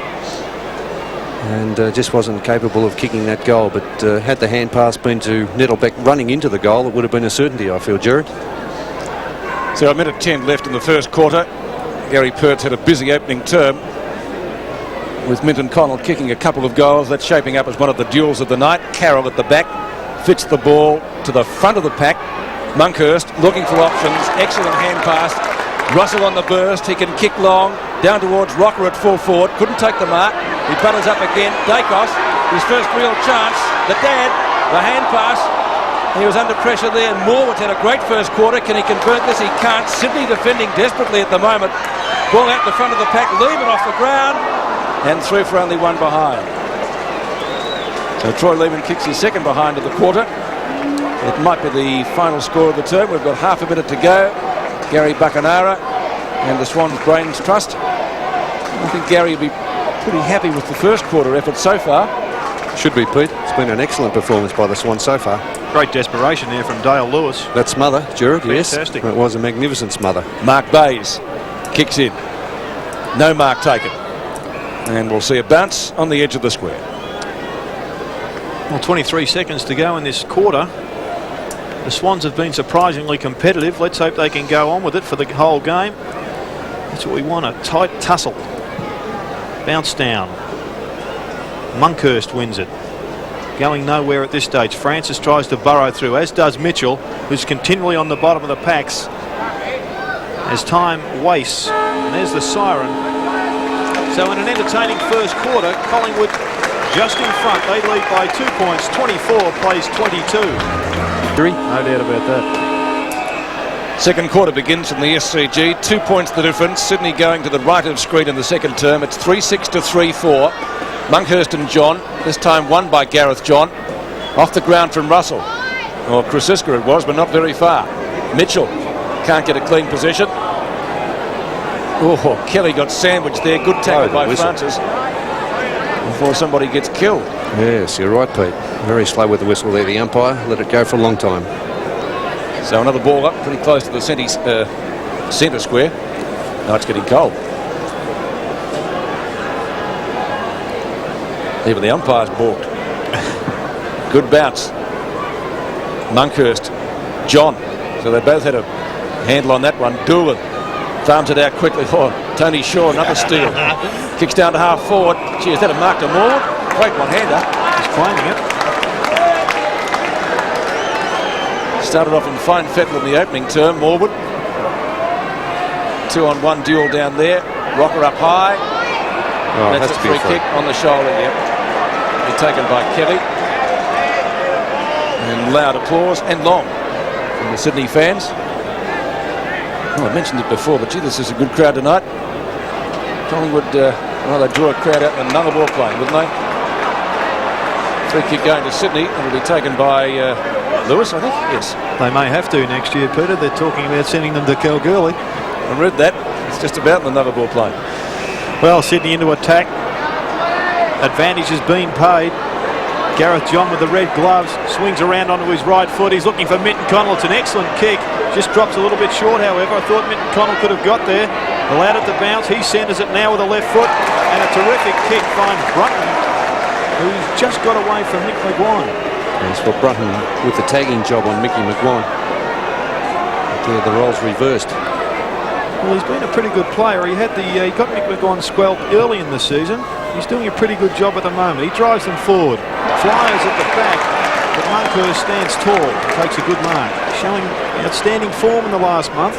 and just wasn't capable of kicking that goal. But had the hand pass been to Nettlebeck running into the goal, it would have been a certainty, I feel, Jared. So a minute 10 left in the first quarter. Gary Pert's had a busy opening term with Minton Connell kicking a couple of goals. That's shaping up as one of the duels of the night. Carroll at the back fits the ball to the front of the pack. Monkhurst looking for options. Excellent hand pass. Russell on the burst. He can kick long down towards Rocker at full forward. Couldn't take the mark. He butters up again. Dacos, his first real chance. The dad, the hand pass. He was under pressure there. Morwood's had a great first quarter. Can he convert this? He can't. Sydney defending desperately at the moment. Ball out the front of the pack. Lehman off the ground. And through for only one behind. So Troy Lehman kicks his second behind of the quarter. It might be the final score of the term. We've got half a minute to go. Gary Buckenara and the Swans Brains Trust. I think Gary will be pretty happy with the first quarter effort so far. Should be, Pete. It's been an excellent performance by the Swans so far. Great desperation there from Dale Lewis. That smother, Gerard, yes. Fantastic. It was a magnificent smother. Mark Bayes kicks in. No mark taken. And we'll see a bounce on the edge of the square. Well, 23 seconds to go in this quarter. The Swans have been surprisingly competitive. Let's hope they can go on with it for the whole game. That's what we want, a tight tussle. Bounce down. Monkhurst wins it. Going nowhere at this stage. Francis tries to burrow through, as does Mitchell, who's continually on the bottom of the packs. As time wastes, and there's the siren. So in an entertaining first quarter, Collingwood just in front. They lead by 2 points. 24 plays 22. No doubt about that. Second quarter begins from the SCG. 2 points the difference. Sydney going to the right of screen in the second term. It's 3-6 to 3-4. Monkhurst and John, this time won by Gareth John. Off the ground from Russell. Or Krasiska it was, but not very far. Mitchell can't get a clean possession. Oh, Kelly got sandwiched there. Good tackle by Francis before somebody gets killed. Yes, you're right, Pete. Very slow with the whistle there, the umpire. Let it go for a long time. So another ball up pretty close to the centre square. Now it's getting cold. Even the umpire's balked. Good bounce. Monkhurst, John. So they both had a handle on that one. Doolan farms it out quickly. Oh, Tony Shaw, another steal. Kicks down to half forward. Gee, is that a mark to Morwood? Great one-hander. He's claiming it. Started off in fine fettle in the opening term, Morwood. 2-on-1 duel down there. Rocker up high. Oh, that's a free kick on the shoulder. Yep. Taken by Kelly. And loud applause and long from the Sydney fans. Oh, I mentioned it before, but gee, this is a good crowd tonight. Collingwood, well, they draw a crowd out in another ball plane, wouldn't they? Free kick going to Sydney. It'll be taken by Lewis, I think. Yes. They may have to next year, Peter. They're talking about sending them to Kalgoorlie. I read that. It's just about in another ball plane. Well, Sydney into attack. Advantage has been paid. Gareth John with the red gloves swings around onto his right foot. He's looking for Minton Connell. It's an excellent kick. Just drops a little bit short, however. I thought Minton Connell could have got there. Allowed it to bounce. He centres it now with the left foot. And a terrific kick finds Brunton, who's just got away from Nick McGuan. Yes, for Brunton with the tagging job on Mickey McGuan. But the roles reversed. Well, he's been a pretty good player. He got Mick McGuan squelched early in the season. He's doing a pretty good job at the moment. He drives them forward. Flyers at the back, but Monkhurst stands tall. Takes a good mark. Showing outstanding form in the last month.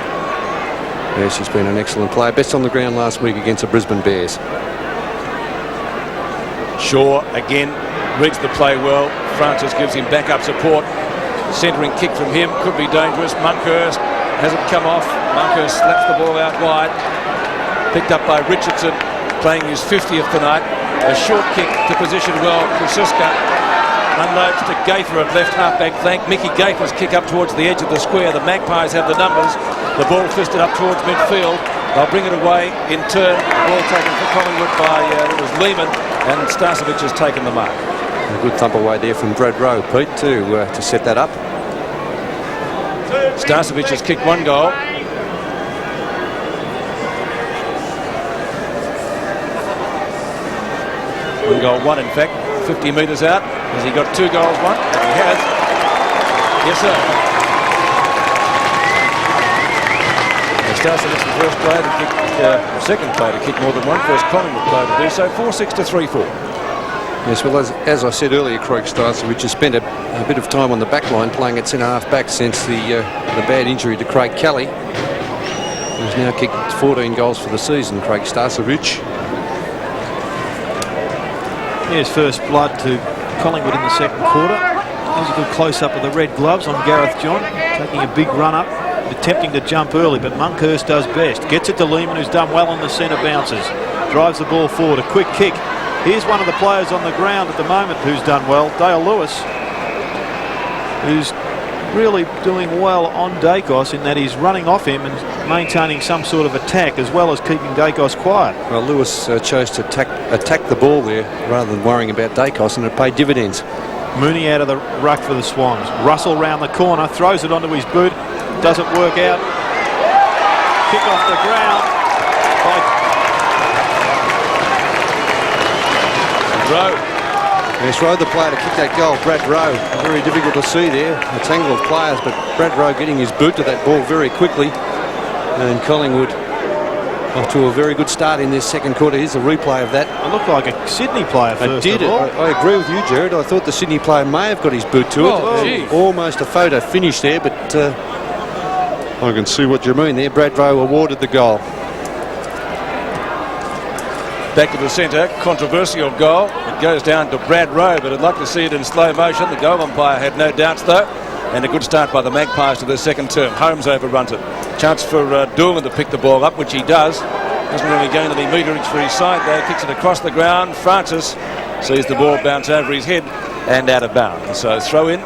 Yes, he's been an excellent player. Best on the ground last week against the Brisbane Bears. Shaw again reads the play well. Francis gives him backup support. Centering kick from him could be dangerous. Monkhurst hasn't come off. Monkhurst slaps the ball out wide. Picked up by Richardson, playing his 50th tonight. A short kick to position well. Krasiska unloads to Gaither at left half-back flank. Mickey Gaither's kick up towards the edge of the square. The Magpies have the numbers. The ball fisted up towards midfield. They'll bring it away in turn. The ball taken for Collingwood by it was Lehman, and Starcevic has taken the mark. A good thump away there from Brad Rowe, Pete, to set that up. Starcevic has kicked one goal. One goal, one in fact, 50 metres out. Has he got 2 goals, one? He has. Yes, sir. Starcevic's the first player to kick, second player to kick more than one. First Collingwood player to do so. 4-6 to 3-4. Yes, well, as I said earlier, Craig Starcevich has spent a bit of time on the back line playing at centre half back since the bad injury to Craig Kelly. He's now kicked 14 goals for the season, Craig Starcevich. Here's first blood to Collingwood in the second quarter. There's a good close-up of the red gloves on Gareth John, taking a big run up, attempting to jump early, but Monkhurst does best. Gets it to Lehman, who's done well on the centre bounces. Drives the ball forward, a quick kick. Here's one of the players on the ground at the moment who's done well, Dale Lewis, who's really doing well on Dacos in that he's running off him and maintaining some sort of attack as well as keeping Dacos quiet. Well, Lewis chose to attack the ball there rather than worrying about Dacos, and it paid dividends. Mooney out of the ruck for the Swans. Russell round the corner, throws it onto his boot. Doesn't work out. Kick off the ground by Rowe. Yes, Rowe, the player to kick that goal, Brad Rowe. Very difficult to see there, a tangle of players, but Brad Rowe getting his boot to that ball very quickly. And Collingwood off to a very good start in this second quarter. Here's a replay of that. It looked like a Sydney player first It did. of all. I agree with you, Jared. I thought the Sydney player may have got his boot to it. Almost a photo finish there, but I can see what you mean there. Brad Rowe awarded the goal. Back to the centre, controversial goal. It goes down to Brad Rowe, but I'd like to see it in slow motion. The goal umpire had no doubts though, and a good start by the Magpies to their second term. Holmes overruns it. Chance for Doolan to pick the ball up, which he does. Doesn't really gain any meterage for his side though. Kicks it across the ground. Francis sees the ball bounce over his head and out of bounds. So throw in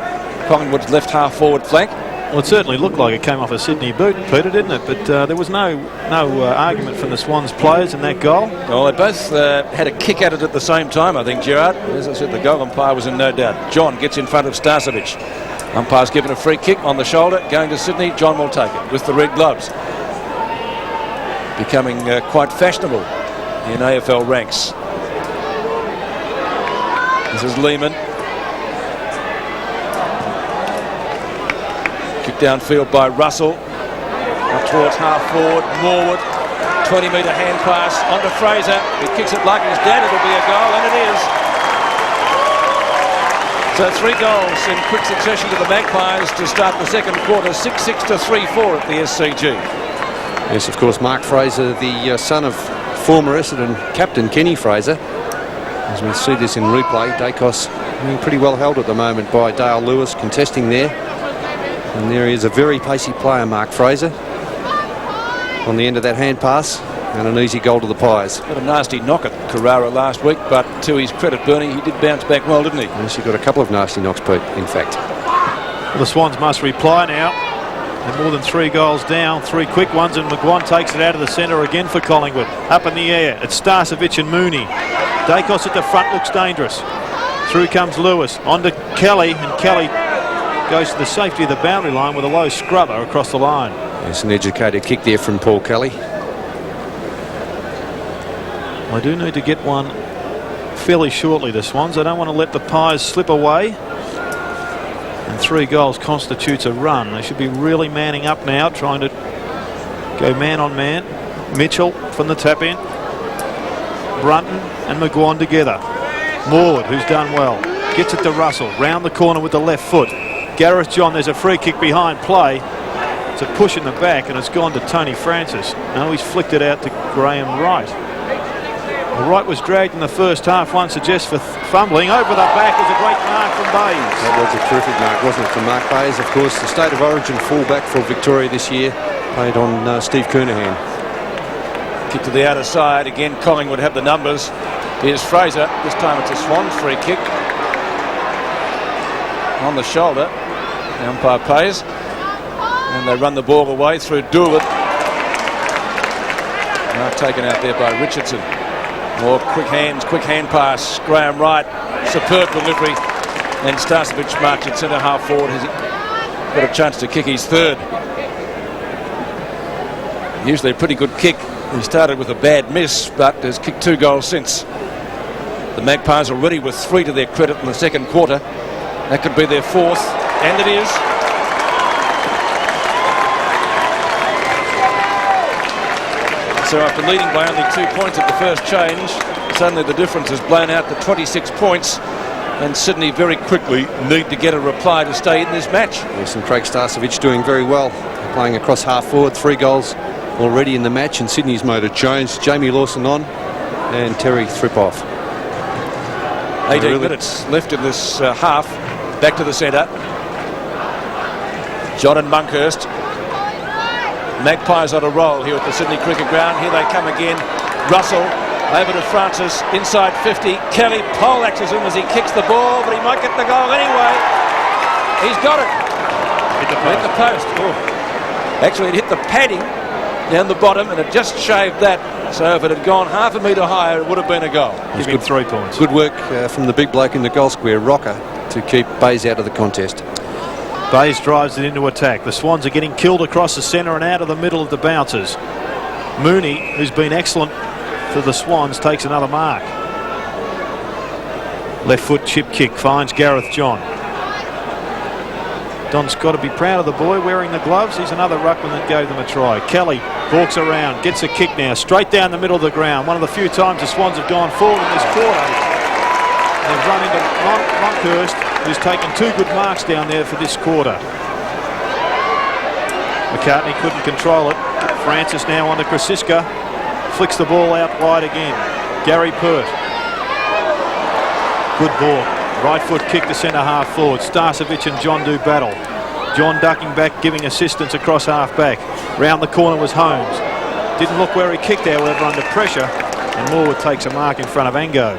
Collingwood's left half forward flank. Well, it certainly looked like it came off a Sydney boot, Peter, didn't it? But there was no argument from the Swans players in that goal. Well, they both had a kick at it at the same time, I think, Gerard. As I said, the goal umpire was in no doubt. John gets in front of Starcevic. Umpire's given a free kick on the shoulder, going to Sydney. John will take it with the red gloves. Becoming quite fashionable in AFL ranks. This is Lehman. Kick downfield by Russell. Up towards half forward. Morwood. 20-metre hand pass onto Fraser. He kicks it like his dad. It'll be a goal, and it is. So 3 goals in quick succession to the Magpies to start the second quarter. 6-6 to 3-4 at the SCG. Yes, of course, Mark Fraser, the son of former Essendon captain Kenny Fraser. As we see this in replay, Dacos being pretty well held at the moment by Dale Lewis, contesting there. And there he is, a very pacey player, Mark Fraser, on the end of that hand pass, and an easy goal to the Pies. Got a nasty knock at Carrara last week, but to his credit, Bernie, he did bounce back well, didn't he? Yes, he got a couple of nasty knocks, Pete, in fact. Well, the Swans must reply now. They're more than 3 goals down, 3 quick ones, and McGuan takes it out of the centre again for Collingwood. Up in the air, it's Starcevic and Mooney. Dacos at the front looks dangerous. Through comes Lewis, on to Kelly, and Kelly goes to the safety of the boundary line with a low scrubber across the line. Yes, an educated kick there from Paul Kelly. I do need to get one fairly shortly, the Swans. I don't want to let the Pies slip away. And 3 goals constitutes a run. They should be really manning up now, trying to go man on man. Mitchell from the tap in. Brunton and McGuan together. Morwood, who's done well, gets it to Russell. Round the corner with the left foot. Gareth John, there's a free kick behind play. It's a push in the back, and it's gone to Tony Francis. Now he's flicked it out to Graham Wright. Well, Wright was dragged in the first half. One suggests for fumbling. Over the back is a great mark from Bayes. That was a terrific mark, wasn't it, from Mark Bayes? Of course, the State of Origin fullback for Victoria this year, played on Steve Kernahan. Kick to the outer side. Again, Collingwood have the numbers. Here's Fraser. This time it's a Swans free kick. On the shoulder. The umpire pays. And they run the ball away through Doolan. Now taken out there by Richardson. More quick hands, quick hand pass. Graham Wright. Superb delivery. And Starcevic marks at centre half forward. Has got a chance to kick his third. Usually a pretty good kick. He started with a bad miss, but has kicked 2 goals since. The Magpies already with 3 to their credit in the second quarter. That could be their 4th, and it is. So after leading by only 2 points at the first change, suddenly the difference is blown out to 26 points, and Sydney very quickly need to get a reply to stay in this match. Yes, and Craig Starcevic doing very well, playing across half forward, 3 goals already in the match, and Sydney's made a change. Jamie Lawson on, and Terry Thripoff. 18 minutes left in this half. Back to the centre. John and Monkhurst. Magpies on a roll here at the Sydney Cricket Ground. Here they come again. Russell over to Francis, inside 50. Kelly poleaxes him as he kicks the ball, but he might get the goal anyway. He's got it. Hit the post. Oh. Actually, it hit the padding down the bottom, and it just shaved that. So if it had gone half a metre higher, it would have been a goal. Give him 3 points. Good work from the big bloke in the goal square, Rocker, to keep Bays out of the contest. Bays drives it into attack. The Swans are getting killed across the centre and out of the middle of the bouncers. Mooney, who's been excellent for the Swans, takes another mark. Left foot chip kick finds Gareth John. Don's got to be proud of the boy wearing the gloves. He's another ruckman that gave them a try. Kelly walks around, gets a kick now, straight down the middle of the ground. One of the few times the Swans have gone forward in this quarter. They've run into Monkhurst, who's taken 2 good marks down there for this quarter. McCartney couldn't control it. Francis now on to Krasiska. Flicks the ball out wide again. Gary Pert. Good ball. Right foot kick to centre half forward. Starcevic and John do battle. John ducking back, giving assistance across half back. Round the corner was Holmes. Didn't look where he kicked, however, under pressure. And Morwood takes a mark in front of Ango.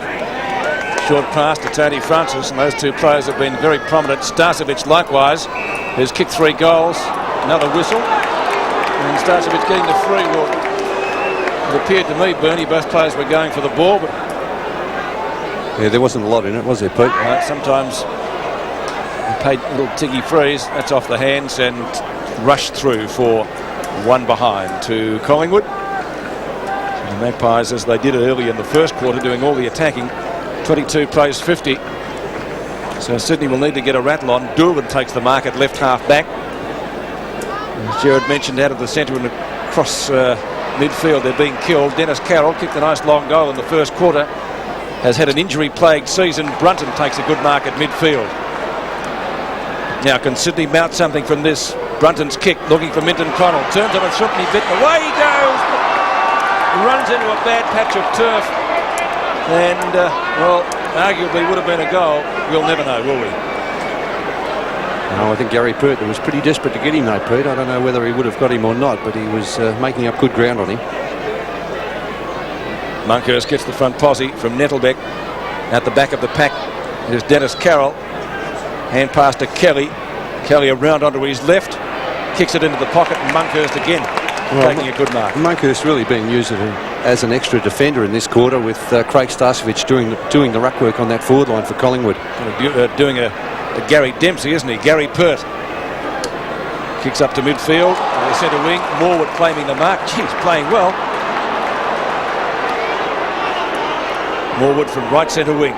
Short pass to Tony Francis, and those 2 players have been very prominent. Starcevic likewise, who's kicked 3 goals. Another whistle. And Starcevic getting the free. Well, it appeared to me, Bernie, both players were going for the ball, but yeah, there wasn't a lot in it, was there, Pete? sometimes you paid little tiggy frees. That's off the hands and rushed through for 1 behind to Collingwood. The Magpies, as they did early in the first quarter, doing all the attacking. 22 plays 50. So Sydney will need to get a rattle on. Doolin takes the mark at left half back. As Gerard mentioned, out of the centre and across midfield, they're being killed. Dennis Carroll kicked a nice long goal in the first quarter. Has had an injury-plagued season. Brunton takes a good mark at midfield. Now, can Sydney mount something from this? Brunton's kick, looking for Minton Connell. Turns on a threatening bit. Away he goes. Runs into a bad patch of turf. And, well, arguably would have been a goal. We'll never know, will we? No, I think Gary Pert was pretty desperate to get him, though, Pete. I don't know whether he would have got him or not, but he was making up good ground on him. Monkhurst gets the front posse from Nettlebeck. At the back of the pack is Dennis Carroll. Hand pass to Kelly. Kelly around onto his left. Kicks it into the pocket, and Monkhurst again taking a good mark. Monkhurst really being used as an extra defender in this quarter, with Craig Starcevic doing the ruck work on that forward line for Collingwood. Doing a Gary Dempsey, isn't he? Gary Pert kicks up to midfield. The centre wing. Morwood claiming the mark. He's playing well. Morwood from right centre wing.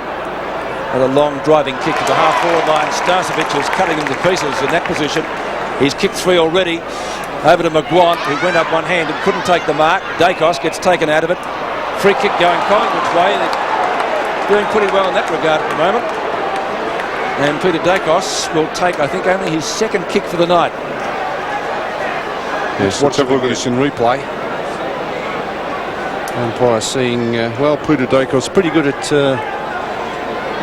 And a long driving kick to the half-forward line. Starcevic is cutting him to pieces in that position. He's kicked 3 already. Over to McGuan, who went up one-handed, couldn't take the mark. Dacos gets taken out of it. Free kick going Collingwood's way. They're doing pretty well in that regard at the moment. And Peter Dacos will take, I think, only his 2nd kick for the night. Yes, let's have a look at this in replay. Umpire seeing, well, Peter Dacos pretty good at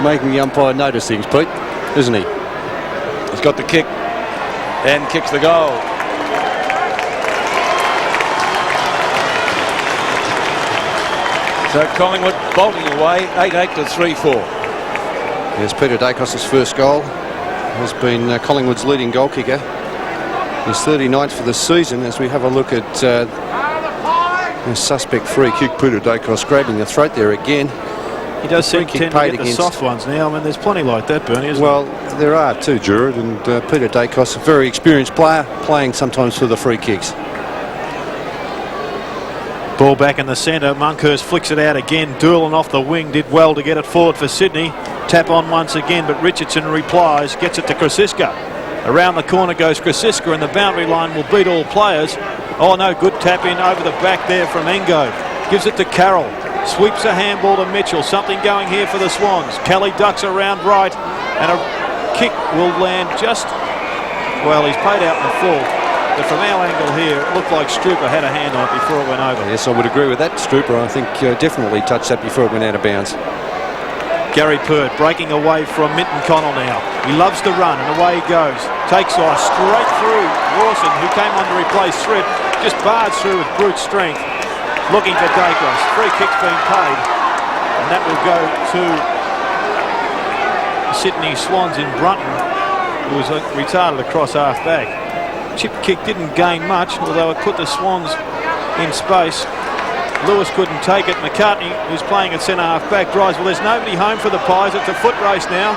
making the umpire notice things, Pete, isn't he? He's got the kick and kicks the goal. So Collingwood bolting away, 8-8 to 3-4. Yes, Peter Dacos' first goal has been Collingwood's leading goal kicker. His 39th for the season. As we have a look at the suspect free kick, Peter Dacos grabbing the throat there again. He does seem to tend to get the soft ones now. I mean, there's plenty like that, Bernie, isn't there? Well, there are too, Gerard, and Peter Dacos, a very experienced player, playing sometimes for the free kicks. Ball back in the centre. Monkhurst flicks it out again. Doolan off the wing did well to get it forward for Sydney. Tap on once again, but Richardson replies. Gets it to Krasiska. Around the corner goes Krasiska, and the boundary line will beat all players. Oh no, good tap in over the back there from Engo. Gives it to Carroll. Sweeps a handball to Mitchell. Something going here for the Swans. Kelly ducks around right, and a kick will land just... Well, he's paid out in the full. But from our angle here, it looked like Strooper had a hand on it before it went over. Yes, I would agree with that. Strooper, I think, definitely touched that before it went out of bounds. Gary Pert breaking away from Minton Connell now. He loves to run and away he goes. Takes off straight through Lawson, who came on to replace Thripp. Just barged through with brute strength. Looking for Dacos. Free kick's being paid. And that will go to Sydney Swans in Brunton, who was retarded across half back. Chip kick didn't gain much, although it put the Swans in space. Lewis couldn't take it. McCartney, who's playing at centre half back, drives. Well, there's nobody home for the Pies. It's a foot race now.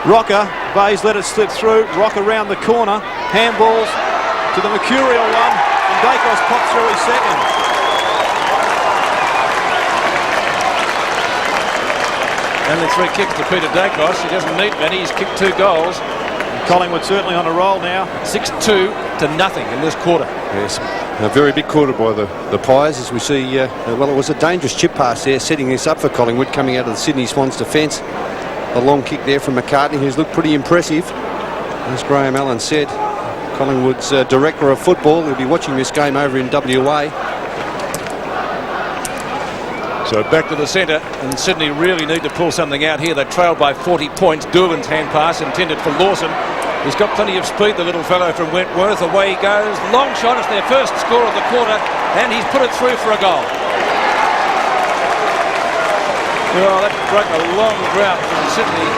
Rocker, Bays let it slip through. Rocker round the corner. Handballs to the Mercurial one. And Dacos pops through his second. Only 3 kicks to Peter Dacos. He doesn't need many. He's kicked 2 goals. Collingwood certainly on a roll now. 6-2 to nothing in this quarter. Yes, a very big quarter by the Pies, as we see. Well, it was a dangerous chip pass there, setting this up for Collingwood coming out of the Sydney Swans defence. A long kick there from McCartney, who's looked pretty impressive. As Graham Allen said, Collingwood's director of football. He'll be watching this game over in WA. So back to the centre, and Sydney really need to pull something out here. They trailed by 40 points. Durbin's hand pass intended for Lawson. He's got plenty of speed, the little fellow from Wentworth. Away he goes. Long shot. It's their first score of the quarter, and he's put it through for a goal. Well, that broke a long drought from Sydney.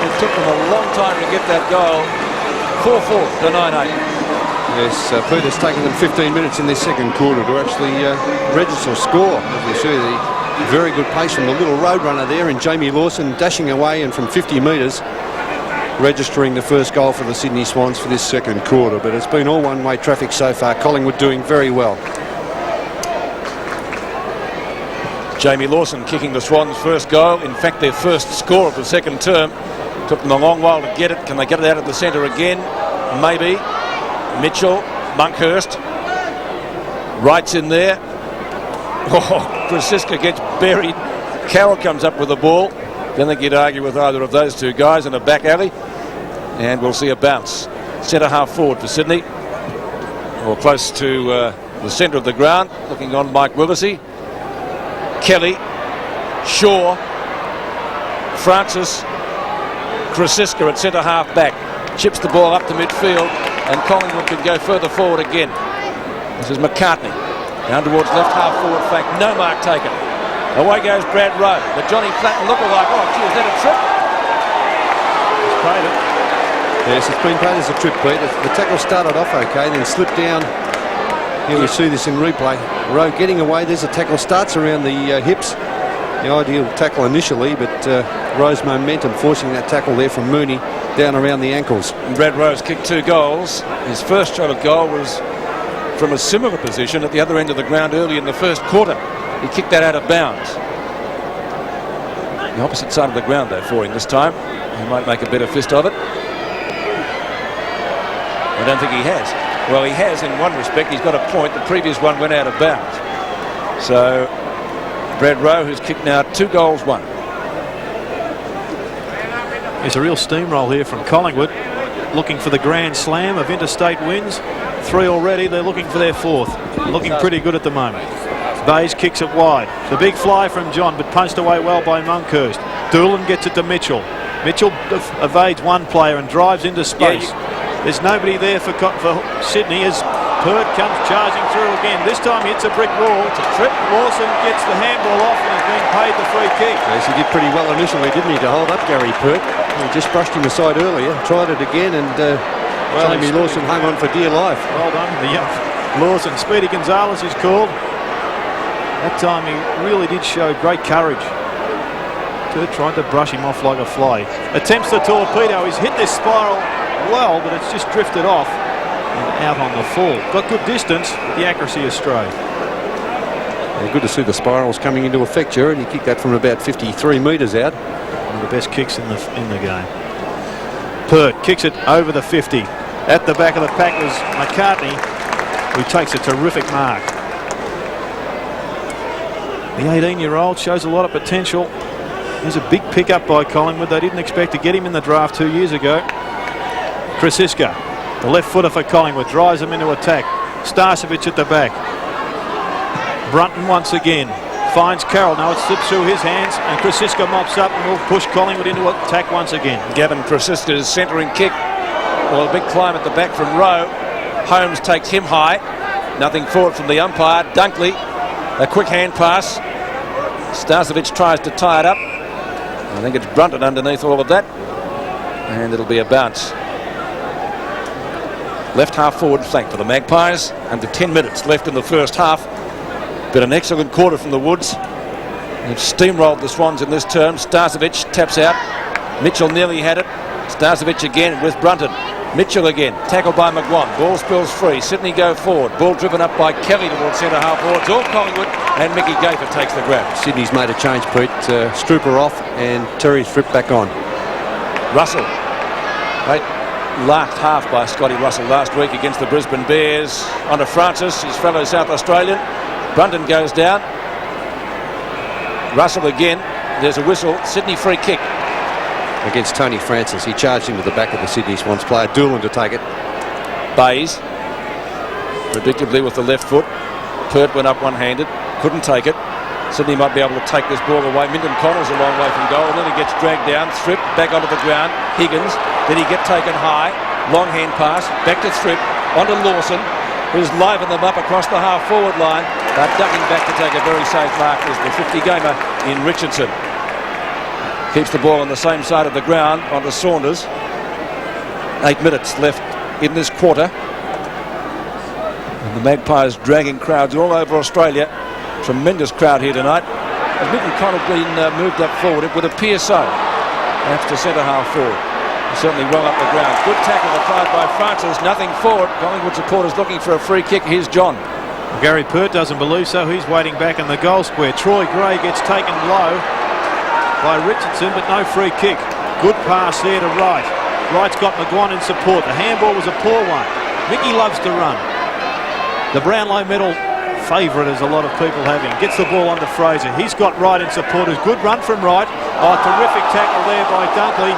It took them a long time to get that goal. 4-4 to 9-8. Yes, Peter's taken them 15 minutes in this second quarter to actually register a score. As we see, the very good pace from the little roadrunner there, and Jamie Lawson dashing away and from 50 metres registering the first goal for the Sydney Swans for this second quarter. But it's been all one-way traffic so far. Collingwood doing very well. Jamie Lawson kicking the Swans' first goal. In fact, their first score of the second term. Took them a long while to get it. Can they get it out of the centre again? Maybe. Mitchell, Monkhurst. Wright's in there. Oh, Krasiska gets buried. Carroll comes up with the ball. Don't think you'd argue with either of those two guys in a back alley. And we'll see a bounce. Centre half forward for Sydney. Or close to the centre of the ground. Looking on Mike Willesee. Kelly. Shaw. Francis. Krasiska at centre half back. Chips the ball up to midfield. And Collingwood can go further forward again. This is McCartney. Down towards left half forward flank. No mark taken. Away goes Brad Rowe. The Johnny Flatten lookalike. Oh, gee, is that a trip? He's paid it. Yes, it's been paid as a trip, Pete. The tackle started off okay, then slipped down. Here we see this in replay. Rowe getting away. There's a tackle. Starts around the hips. The ideal tackle initially, but Rowe's momentum forcing that tackle there from Mooney down around the ankles. Brad Rowe's kicked 2 goals. His first shot of goal was from a similar position at the other end of the ground early in the first quarter. He kicked that out of bounds. The opposite side of the ground, though, for him this time. He might make a better fist of it. I don't think he has. Well, he has in one respect. He's got a point. The previous one went out of bounds. So, Brad Rowe, who's kicked now 2 goals, 1. There's a real steamroll here from Collingwood, looking for the grand slam of interstate wins. 3 already. They're looking for their 4th. Looking pretty good at the moment. Bays kicks it wide. The big fly from John, but punched away well by Monkhurst. Doolan gets it to Mitchell. Mitchell evades one player and drives into space. There's nobody there for Sydney as Pert comes charging through again. This time he hits a brick wall. It's a trip. Lawson gets the handball off and has been paid the free kick. Yes, he did pretty well initially, didn't he, to hold up Gary Pert. He just brushed him aside earlier, tried it again, and Jamie Lawson hung on for dear life. Well done. Lawson. Speedy Gonzalez is called. That time he really did show great courage. Pert trying to brush him off like a fly. Attempts the torpedo. He's hit this spiral well, but it's just drifted off and out on the fall. Got good distance, the accuracy astray. Yeah, good to see the spirals coming into effect, Jared. He kicked that from about 53 metres out. One of the best kicks in the game. Pert kicks it over the 50. At the back of the pack was McCartney, who takes a terrific mark. The 18-year-old shows a lot of potential. There's a big pickup by Collingwood. They didn't expect to get him in the draft 2 years ago. Krasiska, the left footer for Collingwood, drives them into attack. Starcevic at the back. Brunton once again. finds Carroll. Now it slips through his hands, and Krasiska mops up and will push Collingwood into attack once again. Gavin Krasiska's centering kick. Well, a big climb at the back from Rowe. Holmes takes him high. Nothing forward from the umpire. Dunkley, a quick hand pass. Starcevic tries to tie it up. I think it's Brunton underneath all of that. And it'll be a bounce. Left half forward flank for the Magpies. Under 10 minutes left in the first half. Been an excellent quarter from the Woods. They've steamrolled the Swans in this term. Starcevic taps out. Mitchell nearly had it. Starcevic again with Brunton. Mitchell again, tackled by McGuan. Ball spills free. Sydney go forward. Ball driven up by Kelly towards centre half forward. It's all Collingwood, and Mickey Gafer takes the grab. Sydney's made a change, Pete. Strooper off and Terry Fripp back on. Russell. Great last half by Scotty Russell last week against the Brisbane Bears. On to Francis, his fellow South Australian. Brunton goes down. Russell again. There's a whistle. Sydney free kick. Against Tony Francis. He charged him to the back of the Sydney Swans player. Doolan to take it. Bays. Predictably with the left foot. Pert went up one-handed. Couldn't take it. Sydney might be able to take this ball away. Minden Connell's a long way from goal. And then he gets dragged down. Thripp back onto the ground. Higgins. Did he get taken high? Long hand pass. Back to Thripp. Onto Lawson, who's livened them up across the half-forward line. But ducking back to take a very safe mark is the 50-gamer in Richardson. Keeps the ball on the same side of the ground onto Saunders. 8 minutes left in this quarter. And the Magpies dragging crowds all over Australia. Tremendous crowd here tonight. Has Minden Connell been moved up forward? It would appear so. Perhaps to centre half forward. Certainly well up the ground. Good tackle applied by Francis. Nothing forward. Collingwood supporters looking for a free kick. Here's John. Gary Pert doesn't believe so. He's waiting back in the goal square. Troy Gray gets taken low by Richardson, but no free kick. Good pass there to Wright. Wright's got McGuan in support. The handball was a poor one. Mickey loves to run. The Brownlow medal favourite, as a lot of people have him. Gets the ball onto Fraser. He's got Wright in support. A good run from Wright. Oh, terrific tackle there by Dunkley,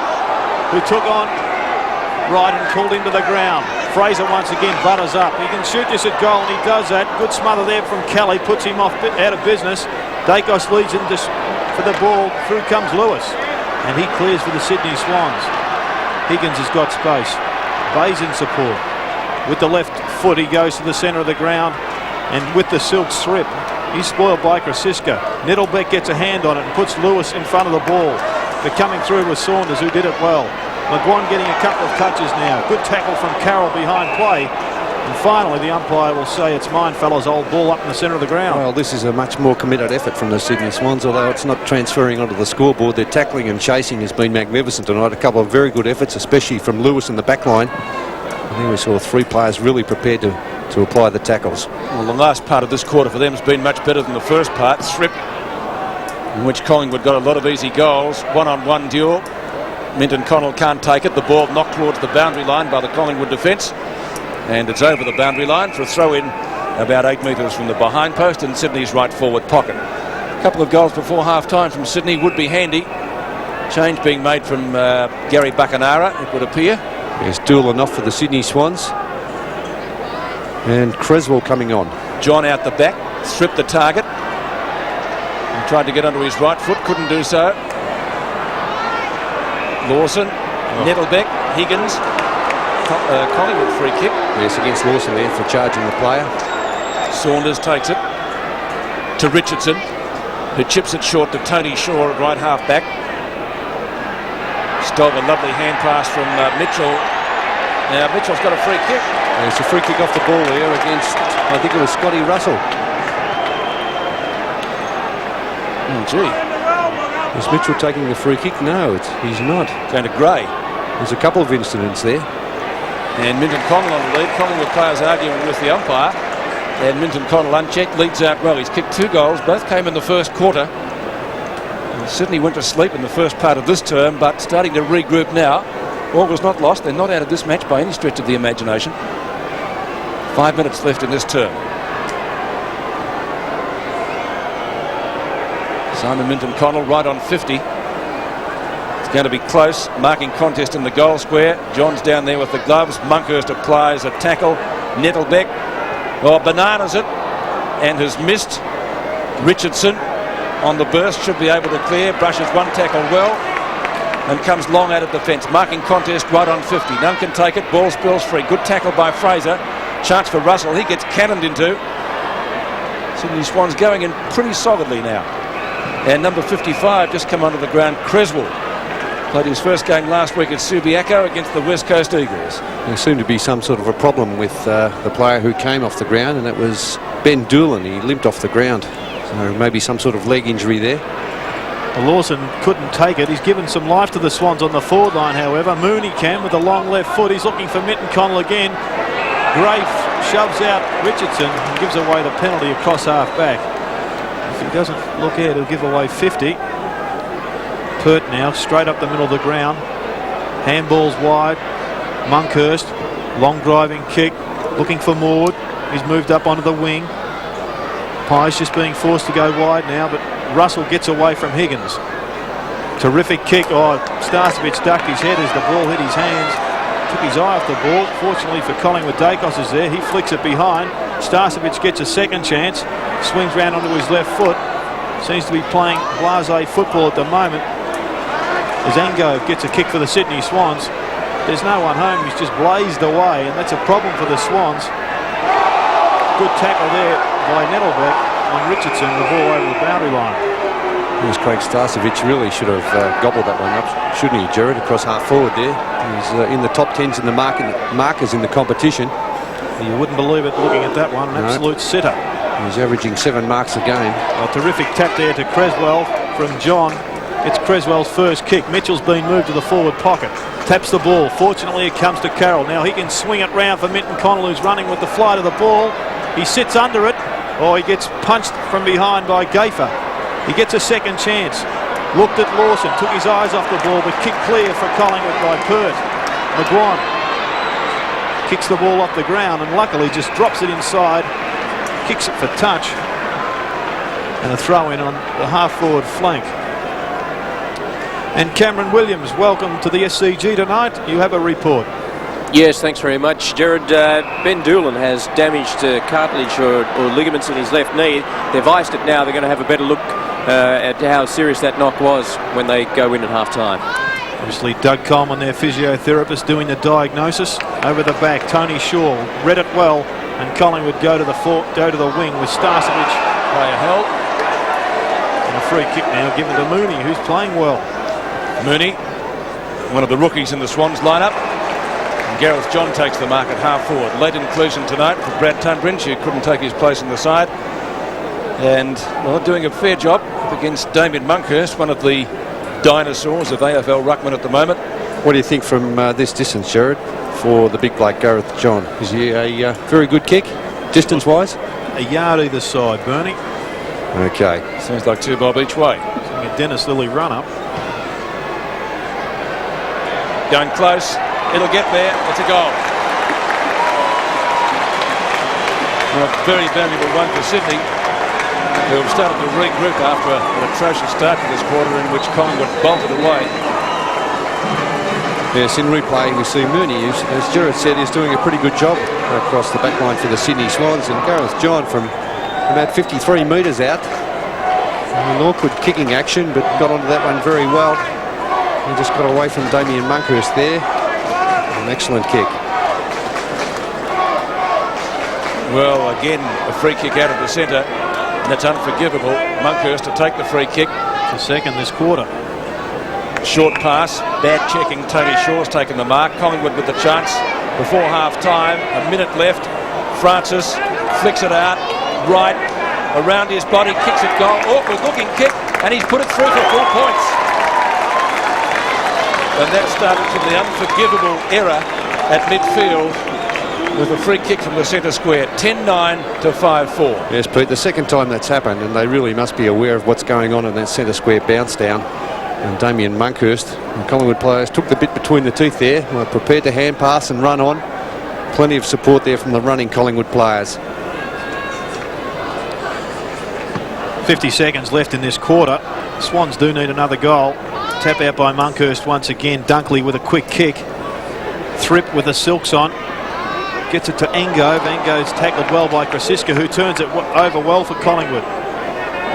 who took on Wright and pulled him to the ground. Fraser once again butters up. He can shoot this at goal, and he does that. Good smother there from Kelly. Puts him off out of business. Dacos leads him for the ball. Through comes Lewis, and he clears for the Sydney Swans. Higgins has got space. Bayes in support. With the left foot, he goes to the centre of the ground, and with the silk strip, he's spoiled by Krasiska. Nettlebeck gets a hand on it and puts Lewis in front of the ball. But coming through was Saunders, who did it well. McGuan getting a couple of touches now. Good tackle from Carroll behind play. And finally, the umpire will say, it's mine, fellas. Old ball up in the centre of the ground. Well, this is a much more committed effort from the Sydney Swans, although it's not transferring onto the scoreboard. Their tackling and chasing has been magnificent tonight. A couple of very good efforts, especially from Lewis in the back line. I think we saw three players really prepared to apply the tackles. Well, the last part of this quarter for them has been much better than the first part. Thripp, in which Collingwood got a lot of easy goals. One-on-one duel. Minden Connell can't take it. The ball knocked towards the boundary line by the Collingwood defence. And it's over the boundary line for a throw-in about 8 metres from the behind post in Sydney's right forward pocket. A couple of goals before half-time from Sydney would be handy. Change being made from Gary Buckenara, it would appear. There's Doolan off for the Sydney Swans. And Creswell coming on. John out the back, Thripp the target. He tried to get onto his right foot, couldn't do so. Lawson, Nettlebeck, Higgins. Collingwood free kick. Yes, against Lawson there for charging the player. Saunders takes it to Richardson, who chips it short to Tony Shaw at right half back. Stole a lovely hand pass from Mitchell. Now Mitchell's got a free kick. It's a free kick off the ball there against, I think it was Scotty Russell. Oh, gee. Is Mitchell taking the free kick? No, he's not. Going to Gray. There's a couple of incidents there. And Minden Connell on the lead. Collingwood players arguing with the umpire. And Minden Connell unchecked, leads out well. He's kicked 2 goals. Both came in the first quarter. And Sydney went to sleep in the first part of this term, but starting to regroup now. All was not lost. They're not out of this match by any stretch of the imagination. 5 minutes left in this term. Simon Minden Connell right on 50. It's going to be close. Marking contest in the goal square. John's down there with the gloves. Monkhurst applies a tackle. Nettlebeck, bananas it and has missed. Richardson on the burst, should be able to clear. Brushes one tackle well and comes long out of defence. Marking contest right on 50. None can take it. Ball spills free. Good tackle by Fraser. Chance for Russell. He gets cannoned into. Sydney Swans going in pretty solidly now. And number 55 just come onto the ground. Creswell played his first game last week at Subiaco against the West Coast Eagles. There seemed to be some sort of a problem with the player who came off the ground, and that was Ben Doolan. He limped off the ground. So maybe some sort of leg injury there. Well, Lawson couldn't take it. He's given some life to the Swans on the forward line, however. Mooney can with a long left foot. He's looking for Mitten Connell again. Gray shoves out Richardson and gives away the penalty across half back. If he doesn't look out, he'll give away 50. Pert now, straight up the middle of the ground. Handball's wide. Monkhurst, long driving kick, looking for Maud. He's moved up onto the wing. Pye's just being forced to go wide now, but Russell gets away from Higgins. Terrific kick. Oh, Starcevic ducked his head as the ball hit his hands. Took his eye off the ball. Fortunately for Collingwood, Dacos is there. He flicks it behind. Starcevic gets a second chance. Swings round onto his left foot. Seems to be playing blasé football at the moment. As Ango gets a kick for the Sydney Swans. There's no one home. He's just blazed away, and that's a problem for the Swans. Good tackle there by Nettlebeck on Richardson. The ball over the boundary line. It was Craig Starcevic really should have gobbled that one up, shouldn't he, Jared? Across half forward there. He's in the top 10s in the markers in the competition. You wouldn't believe it looking at that one. An absolute sitter. He's averaging 7 marks a game. A terrific tap there to Creswell from John. It's Creswell's first kick. Mitchell's been moved to the forward pocket. Taps the ball. Fortunately, it comes to Carroll. Now he can swing it round for Mitten Connell, who's running with the flight of the ball. He sits under it. Oh, he gets punched from behind by Gafer. He gets a second chance. Looked at Lawson, took his eyes off the ball, but kicked clear for Collingwood by Pert. McGuan kicks the ball off the ground and luckily just drops it inside, kicks it for touch, and a throw in on the half-forward flank. And Cameron Williams, welcome to the SCG tonight. You have a report. Yes, thanks very much, Jared. Ben Doolan has damaged cartilage or ligaments in his left knee. They've iced it now. They're going to have a better look at how serious that knock was when they go in at half-time. Obviously, Doug Coleman, their physiotherapist, doing the diagnosis. Over the back, Tony Shaw read it well, and Collingwood go to the wing with Starcevic. Player held. And a free kick now given to Mooney, who's playing well. Mooney, one of the rookies in the Swans lineup. And Gareth John takes the mark at half forward. Late inclusion tonight for Brad Tunbridge, who couldn't take his place in the side. And, well, doing a fair job against Damien Monkhurst, one of the dinosaurs of AFL ruckman at the moment. What do you think from this distance, Jared, for the big bloke Gareth John? Is he a very good kick, distance-wise? A yard either side, Bernie. Okay. Seems like 2 bob each way. A Dennis Lilly run-up. Going close. It'll get there. It's a goal. Well, a very valuable one for Sydney, who have started to regroup after an atrocious start to this quarter in which Collingwood bolted away. Yes, in replay we see Mooney, as Jared said, is doing a pretty good job across the back line for the Sydney Swans, and Gareth John from about 53 metres out. An awkward kicking action, but got onto that one very well. He just got away from Damien Monkhurst there. An excellent kick. Well, again, a free kick out of the centre, and that's unforgivable. Monkhurst to take the free kick. It's the second this quarter. Short pass, bad checking. Tony Shaw's taken the mark. Collingwood with the chance before half-time. A minute left. Francis flicks it out, right, around his body, kicks it goal. Awkward-looking kick, and he's put it through for 4 points. And that started from the unforgivable error at midfield with a free kick from the centre square. 10-9 to 5-4. Yes, Pete, the second time that's happened, and they really must be aware of what's going on in that centre square bounce down. And Damien Monkhurst, the Collingwood players, took the bit between the teeth there, were prepared to hand pass and run on. Plenty of support there from the running Collingwood players. 50 seconds left in this quarter. Swans do need another goal. Tap out by Monkhurst once again. Dunkley with a quick kick. Thrip with the silks on. Gets it to Engo. Engo's tackled well by Krasiska, who turns it over well for Collingwood.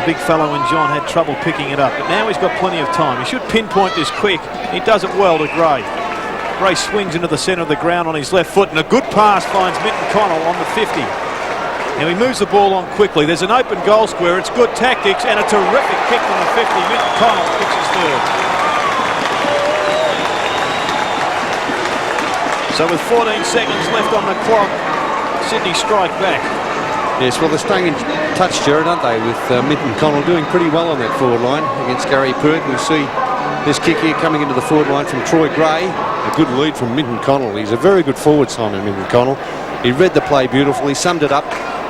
The big fellow in John had trouble picking it up, but now he's got plenty of time. He should pinpoint this quick. He does it well to Gray. Gray swings into the centre of the ground on his left foot, and a good pass finds Minton Connell on the 50. Now he moves the ball on quickly. There's an open goal square. It's good tactics and a terrific kick from the 50. Minton Connell kicks his third. So with 14 seconds left on the clock, Sydney strike back. Yes, well, they're staying in touch, Jared, aren't they, with Minton Connell doing pretty well on that forward line against Gary Pert. We'll see this kick here coming into the forward line from Troy Gray. A good lead from Minton Connell. He's a very good forward, Simon Minton Connell. He read the play beautifully, summed it up.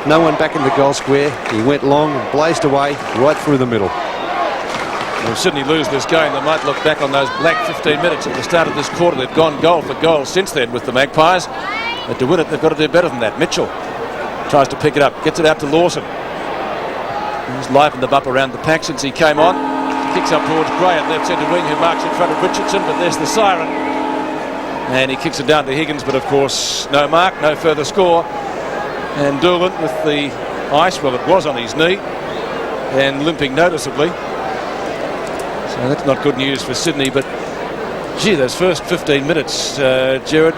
No one back in the goal square. He went long and blazed away right through the middle. If Sydney lose this game, they might look back on those black 15 minutes at the start of this quarter. They've gone goal for goal since then with the Magpies. But to win it, they've got to do better than that. Mitchell tries to pick it up, gets it out to Lawson. He's livened them up around the pack since he came on. Kicks up towards Gray at left centre wing, who marks in front of Richardson, but there's the siren. And he kicks it down to Higgins, but of course no mark, no further score. And Doolan with the ice, well, it was on his knee and limping noticeably. So that's not good news for Sydney, but gee, those first 15 minutes, Gerard,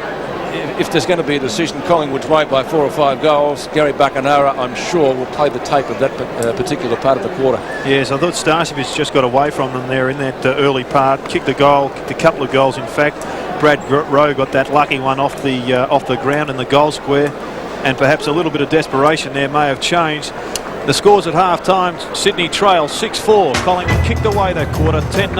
if there's going to be a decision Collingwood's way by 4 or 5 goals, Gary Buckenara, I'm sure, will play the tape of that particular part of the quarter. Yes, I thought Starcevich just got away from them there in that early part. Kicked a goal, kicked a couple of goals, in fact. Brad Rowe got that lucky one off the ground in the goal square, and perhaps a little bit of desperation there may have changed. The scores at half-time, Sydney trail 6-4. Collingwood kicked away that quarter, 10-9.